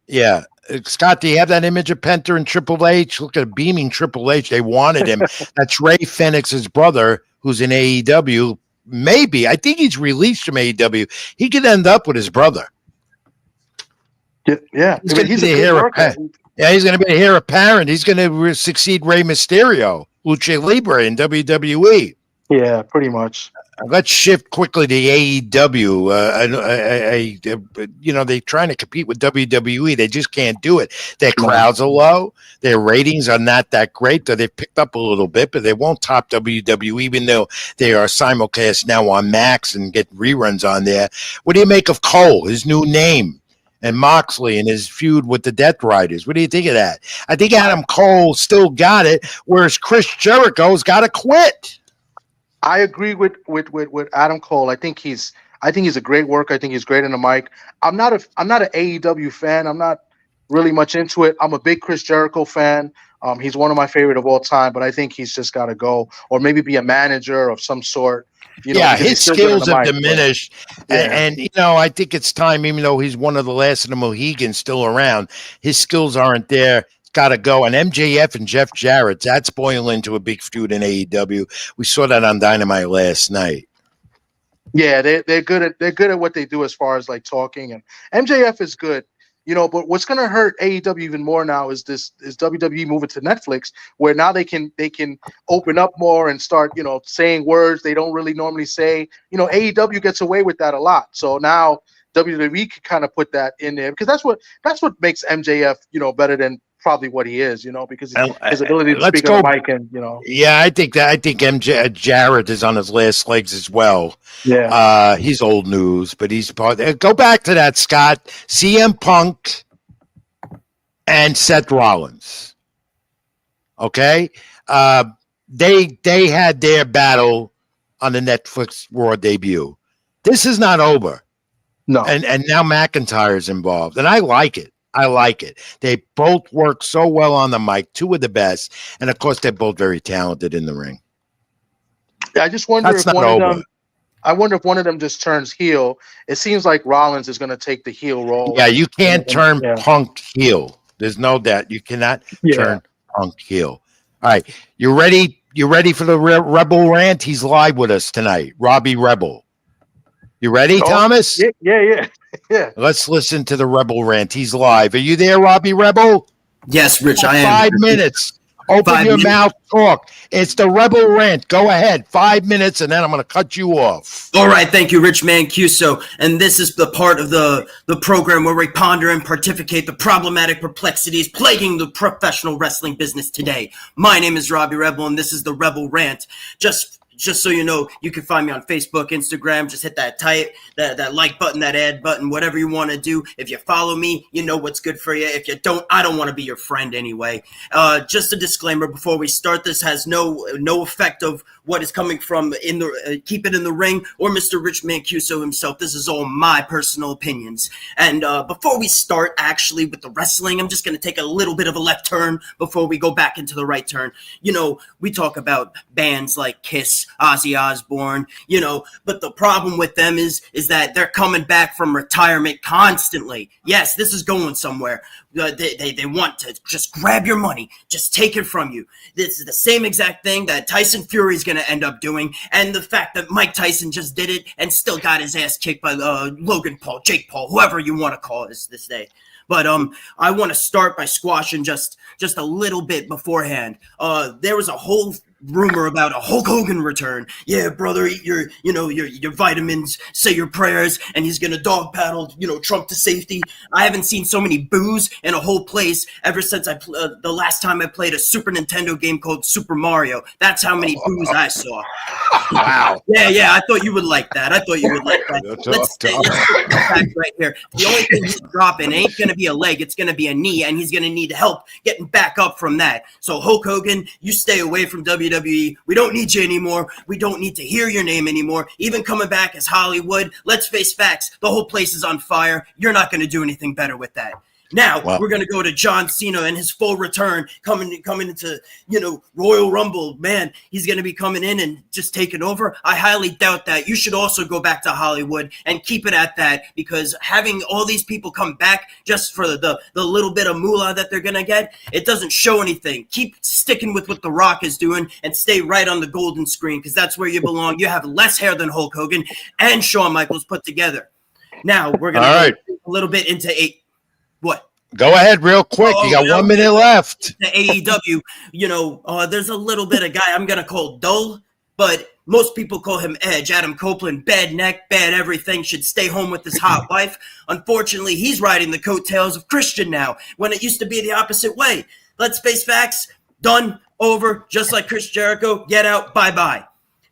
[SPEAKER 2] Yeah. Scott, do you have that image of Penta and Triple H? Look at beaming Triple H. They wanted him. That's Ray Fenix's brother, who's in AEW. Maybe. I think he's released from AEW. He could end up with his brother.
[SPEAKER 5] Yeah.
[SPEAKER 2] He's going to be the heir apparent. Yeah, he's going to be the heir apparent. He's going to succeed Rey Mysterio, Lucha Libre in WWE.
[SPEAKER 5] Yeah, pretty much.
[SPEAKER 2] Let's shift quickly to AEW. They're trying to compete with WWE. They just can't do it. Their crowds are low. Their ratings are not that great. So they've picked up a little bit, but they won't top WWE, even though they are simulcast now on Max and get reruns on there. What do you make of Cole, his new name, and Moxley and his feud with the Death Riders? What do you think of that? I think Adam Cole still got it, whereas Chris Jericho's got to quit.
[SPEAKER 5] I agree with Adam Cole. I think he's a great worker. I think he's great in the mic. I'm not an AEW fan. I'm not really much into it. I'm a big Chris Jericho fan. He's one of my favorite of all time, but I think he's just got to go, or maybe be a manager of some sort.
[SPEAKER 2] His skills have diminished,
[SPEAKER 5] Yeah.
[SPEAKER 2] and I think it's time. Even though he's one of the last of the Mohegans still around, his skills aren't there. Got to go. And MJF and Jeff Jarrett, that's boiling into a big feud in AEW. We saw that on Dynamite last night.
[SPEAKER 5] Yeah, they're good at what they do as far as like talking, and MJF is good, But what's gonna hurt AEW even more now is WWE moving to Netflix, where now they can open up more and start saying words they don't really normally say. AEW gets away with that a lot, so now WWE can kind of put that in there because that's what makes MJF better than probably what he is, because his ability to speak on the mic and
[SPEAKER 2] Yeah, I think MJ Jarrett is on his last legs as well.
[SPEAKER 5] Yeah,
[SPEAKER 2] he's old news, but he's part. Go back to that, Scott. CM Punk and Seth Rollins. Okay, they had their battle on the Netflix Raw debut. This is not over.
[SPEAKER 5] No,
[SPEAKER 2] and now McIntyre's involved, and I like it. They both work so well on the mic, two of the best, and of course they're both very talented in the ring.
[SPEAKER 5] I just wonder if one of them just turns heel. It seems like Rollins is going to take the heel role.
[SPEAKER 2] Yeah, you can't turn Punk heel. There's no doubt you cannot turn Punk heel. All right, you ready? You ready for the Rebel rant? He's live with us tonight, Robbie Rebel. You ready, Thomas?
[SPEAKER 5] Yeah.
[SPEAKER 2] Let's listen to the Rebel rant. He's live. Are you there, Robbie Rebel?
[SPEAKER 6] Yes, Rich, I am.
[SPEAKER 2] 5 minutes. Open your mouth, talk. It's the Rebel rant. Go ahead. 5 minutes, and then I'm going to cut you off.
[SPEAKER 6] All right, thank you, Rich Mancuso. And this is the part of the program where we ponder and pontificate the problematic perplexities plaguing the professional wrestling business today. My name is Robbie Rebel, and this is the Rebel rant. Just so you know, you can find me on Facebook, Instagram. Just hit that like button, that add button, whatever you want to do. If you follow me, you know what's good for you. If you don't, I don't want to be your friend anyway. Just a disclaimer before we start. This has no effect of what is coming from in the Keep It in the Ring or Mr. Rich Mancuso himself. This is all my personal opinions. And before we start actually with the wrestling, I'm just going to take a little bit of a left turn before we go back into the right turn. We talk about bands like Kiss, Ozzy Osbourne, but the problem with them is that they're coming back from retirement constantly. Yes, this is going somewhere. They want to just grab your money, just take it from you. This is the same exact thing that Tyson Fury is going to end up doing, and the fact that Mike Tyson just did it and still got his ass kicked by Logan Paul, Jake Paul, whoever you want to call it this day. But I want to start by squashing just a little bit beforehand. There was a whole rumor about a Hulk Hogan return. Yeah, brother, eat your vitamins, say your prayers, and he's gonna dog paddle, Trump to safety. I haven't seen so many boos in a whole place ever since the last time I played a Super Nintendo game called Super Mario. That's how many boos I saw.
[SPEAKER 2] Wow.
[SPEAKER 6] Yeah, I thought you would like that. Let's take the fact right here. The only thing he's dropping ain't gonna be a leg, it's gonna be a knee, and he's gonna need help getting back up from that. So Hulk Hogan, you stay away from WWE. We don't need you anymore. We don't need to hear your name anymore. Even coming back as Hollywood, let's face facts. The whole place is on fire. You're not going to do anything better with that. Now, we're going to go to John Cena and his full return coming into, Royal Rumble. Man, he's going to be coming in and just taking over. I highly doubt that. You should also go back to Hollywood and keep it at that, because having all these people come back just for the little bit of moolah that they're going to get, it doesn't show anything. Keep sticking with what The Rock is doing and stay right on the golden screen, because that's where you belong. You have less hair than Hulk Hogan and Shawn Michaels put together. Now, we're going to go a little bit into what?
[SPEAKER 2] Go ahead real quick. You got 1 minute left.
[SPEAKER 6] The AEW, there's a little bit of guy I'm going to call dull, but Most people call him Edge. Adam Copeland, bad neck, bad everything, should stay home with his hot wife. Unfortunately, he's riding the coattails of Christian now, when it used to be the opposite way. Let's face facts. Done, over, just like Chris Jericho. Get out, bye-bye.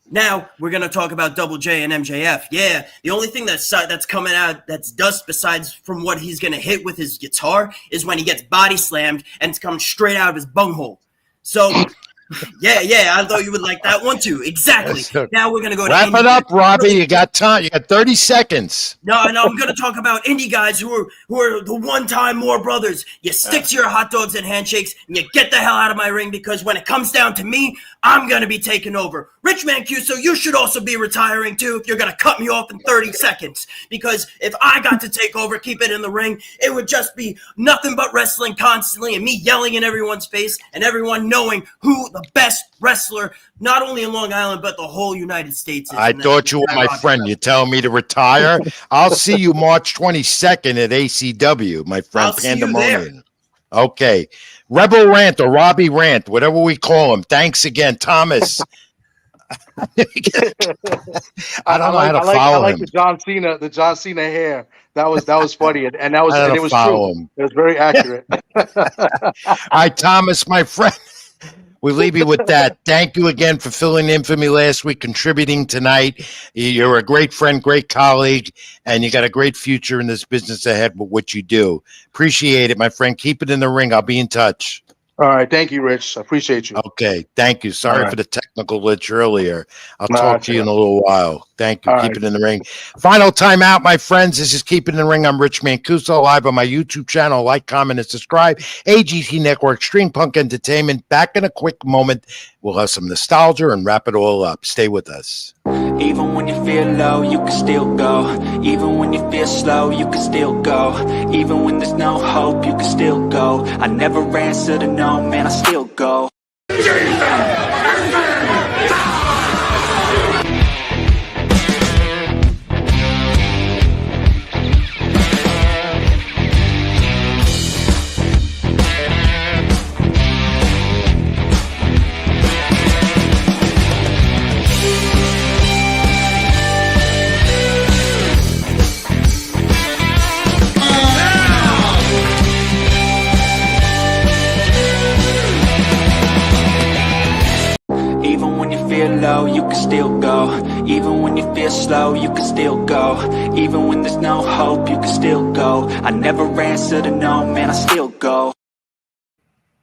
[SPEAKER 6] Now, we're going to talk about Double J and MJF. Yeah, the only thing that's coming out that's dust besides from what he's going to hit with his guitar is when he gets body slammed and it's coming straight out of his bunghole. So... Yeah, I thought you would like that one too. Exactly. Now we're going to go to
[SPEAKER 2] wrap it up, Robbie. You got time. You got 30 seconds.
[SPEAKER 6] No, I'm going to talk about indie guys who are the one-time Moore brothers. You stick to your hot dogs and handshakes, and you get the hell out of my ring, because when it comes down to me, I'm going to be taking over. Rich Mancuso, you should also be retiring too if you're going to cut me off in 30 seconds. Because if I got to take over, keep it in the ring, it would just be nothing but wrestling constantly and me yelling in everyone's face and everyone knowing who the best wrestler, not only in Long Island, but the whole United States is.
[SPEAKER 2] I thought you were my friend. You're telling me to retire? I'll see you March 22nd at ACW, my friend.
[SPEAKER 6] I'll see you there.
[SPEAKER 2] Okay. Rebel Rant or Robbie Rant, whatever we call him. Thanks again, Thomas. I don't know how to follow him.
[SPEAKER 5] I like the John Cena hair. That was funny, and it was true.
[SPEAKER 2] Him.
[SPEAKER 5] It was very accurate.
[SPEAKER 2] All right, Thomas, my friend. We leave you with that. Thank you again for filling in for me last week, contributing tonight. You're a great friend, great colleague, and you got a great future in this business ahead with what you do. Appreciate it, my friend. Keep it in the ring. I'll be in touch.
[SPEAKER 5] All right. Thank you, Rich. I appreciate you.
[SPEAKER 2] Okay. Thank you. Sorry for the technical glitch earlier. I'll talk to you in a little while. Thank you. Keep it in the ring. Final time out, my friends. This is Keep It in the Ring. I'm Rich Mancuso, live on my YouTube channel. Like, comment, and subscribe. AGT Network, Stream Punk Entertainment. Back in a quick moment. We'll have some nostalgia and wrap it all up. Stay with us.
[SPEAKER 1] Even when you feel low, you can still go. Even when you feel slow, you can still go. Even when there's no hope, you can still go. I never answer to no, man, I still go. Low, you can still go. Even when you feel slow, you can still go. Even when there's no hope, you can still go. I never answer to no, man, I still go.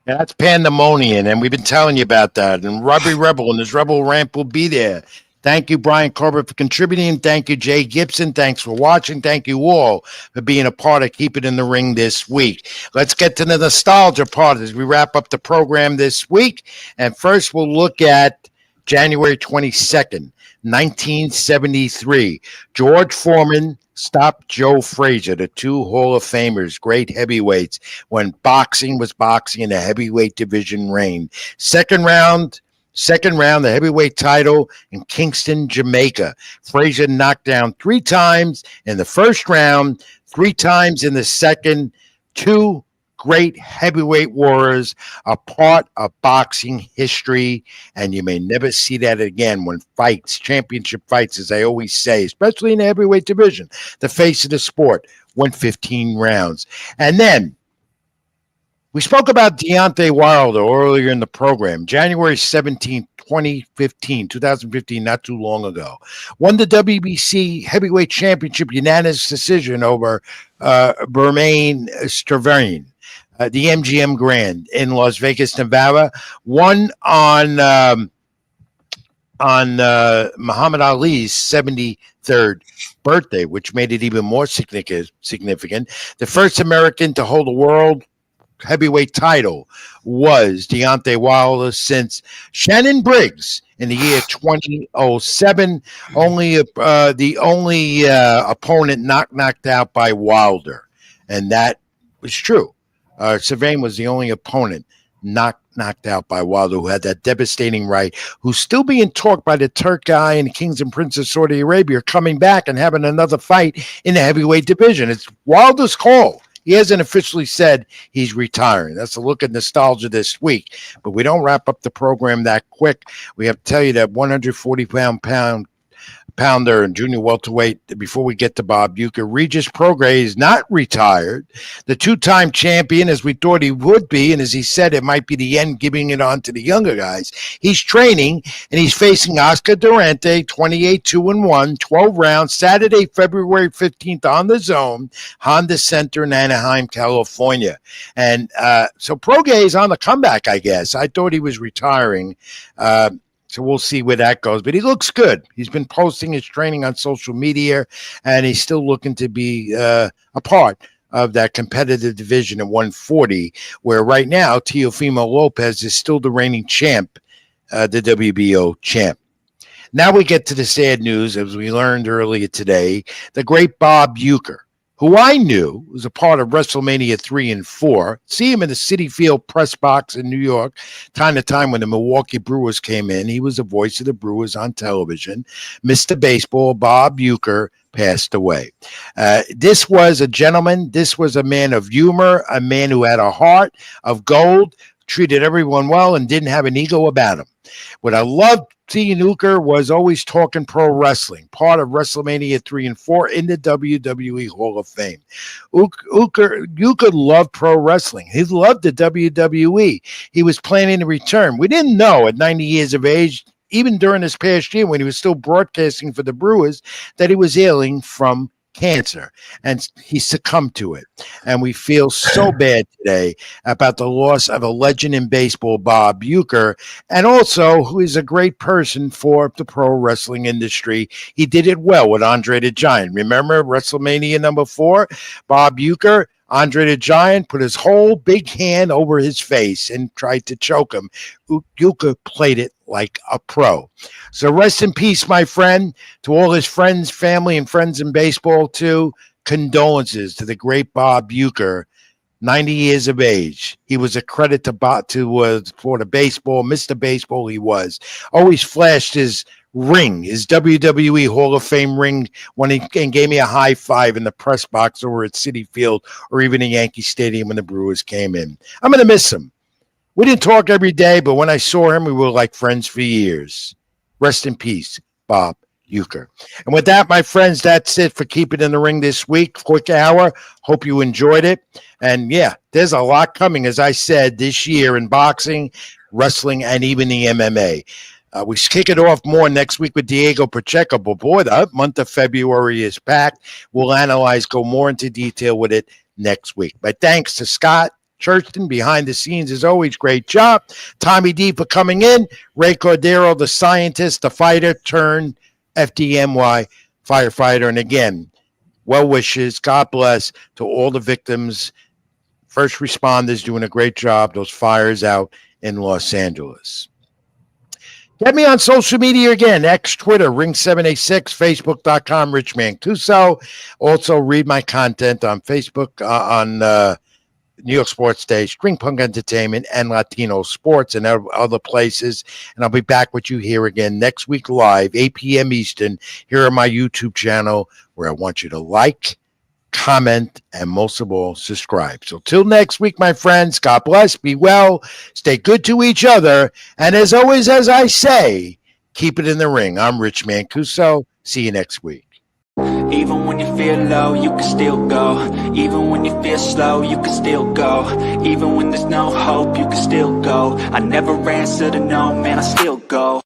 [SPEAKER 2] Yeah, that's Pandemonium, and we've been telling you about that. And Robbie Rebel and his Rebel Ramp will be there. Thank you, Brian Corbett, for contributing. Thank you, Jay Gibson. Thanks for watching. Thank you all for being a part of Keep It in the Ring this week. Let's get to the nostalgia part as we wrap up the program this week. And first, we'll look at January 22nd, 1973. George Foreman stopped Joe Frazier, the two Hall of Famers, great heavyweights, when boxing was boxing and the heavyweight division reigned. Second round, the heavyweight title in Kingston, Jamaica. Frazier knocked down 3 times in the first round, 3 times in the second. 2 great heavyweight warriors, a part of boxing history, and you may never see that again when fights, championship fights, as I always say, especially in the heavyweight division, the face of the sport, went 15 rounds. And then we spoke about Deontay Wilder earlier in the program, January 17th, 2015, not too long ago. Won the WBC Heavyweight Championship unanimous decision over Bermain Sterverne. The MGM Grand in Las Vegas, Nevada, won on Muhammad Ali's 73rd birthday, which made it even more significant. The first American to hold a world heavyweight title was Deontay Wilder since Shannon Briggs in the year 2007. The only opponent knocked out by Wilder, and that was true. Sterverne was the only opponent knocked out by Wilder, who had that devastating right, who's still being talked by the Turk guy and the Kings and Princes of Saudi Arabia coming back and having another fight in the heavyweight division. It's Wilder's call. He hasn't officially said he's retiring. That's a look at nostalgia this week. But we don't wrap up the program that quick. We have to tell you that 140-pounder and junior welterweight, before we get to Bob Uecker, Regis Prograis is not retired. The two-time champion, as we thought he would be, and as he said, it might be the end, giving it on to the younger guys. He's training, and he's facing Oscar Durante, 28-2-1, 12 rounds, Saturday, February 15th on the Zone, Honda Center in Anaheim, California. And so Prograis is on the comeback, I guess. I thought he was retiring. So we'll see where that goes. But he looks good. He's been posting his training on social media, and he's still looking to be a part of that competitive division at 140, where right now Teofimo Lopez is still the reigning champ, the WBO champ. Now we get to the sad news, as we learned earlier today, the great Bob Uecker, who I knew was a part of WrestleMania 3 and 4. See him in the Citi Field press box in New York, time to time when the Milwaukee Brewers came in. He was the voice of the Brewers on television. Mr. Baseball, Bob Uecker, passed away. This was a gentleman. This was a man of humor, a man who had a heart of gold, treated everyone well, and didn't have an ego about him. What I loved seeing Uecker was always talking pro wrestling, part of WrestleMania 3 and 4 in the WWE Hall of Fame. Uecker loved pro wrestling. He loved the WWE. He was planning to return. We didn't know at 90 years of age, even during this past year when he was still broadcasting for the Brewers, that he was ailing from cancer, and he succumbed to it. And we feel so bad today about the loss of a legend in baseball, Bob Uecker, and also who is a great person for the pro wrestling industry. He did it well with Andre the Giant. Remember WrestleMania number 4? Bob Uecker, Andre the Giant put his whole big hand over his face and tried to choke him. Uecker played it like a pro. So rest in peace, my friend, to all his friends, family, and friends in baseball, too. Condolences to the great Bob Uecker, 90 years of age. He was a credit for the baseball, Mr. Baseball he was. Always flashed his ring, his WWE Hall of Fame ring, when he gave me a high five in the press box over at Citi Field or even in Yankee Stadium when the Brewers came in. I'm going to miss him. We didn't talk every day, but when I saw him, we were like friends for years. Rest in peace, Bob Uecker. And with that, my friends, that's it for Keep It in the Ring this week. Quick hour. Hope you enjoyed it. And yeah, there's a lot coming, as I said, this year in boxing, wrestling, and even the MMA. We kick it off more next week with Diego Pacheco. But boy, the month of February is packed. We'll analyze, go more into detail with it next week. But thanks to Scott Churchton behind the scenes, as always, great job. Tommy D for coming in. Ray Cordero, the scientist, the fighter turned FDNY firefighter. And again, well wishes, God bless to all the victims, first responders doing a great job, those fires out in Los Angeles. Get me on social media again, X, Twitter, Ring786, Facebook.com, Rich Mancuso. Also read my content on Facebook, on New York Sports Day, String Punk Entertainment, and Latino Sports, and other places. And I'll be back with you here again next week live, 8 p.m. Eastern, here on my YouTube channel, where I want you to like, comment, and most of all, subscribe. So till next week, my friends, God bless, be well, stay good to each other, and as always, as I say, keep it in the ring. I'm Rich Mancuso. See you next week.
[SPEAKER 1] Even when you feel low, you can still go. Even when you feel slow, you can still go. Even when there's no hope, you can still go. I never answer to no, man, I still go.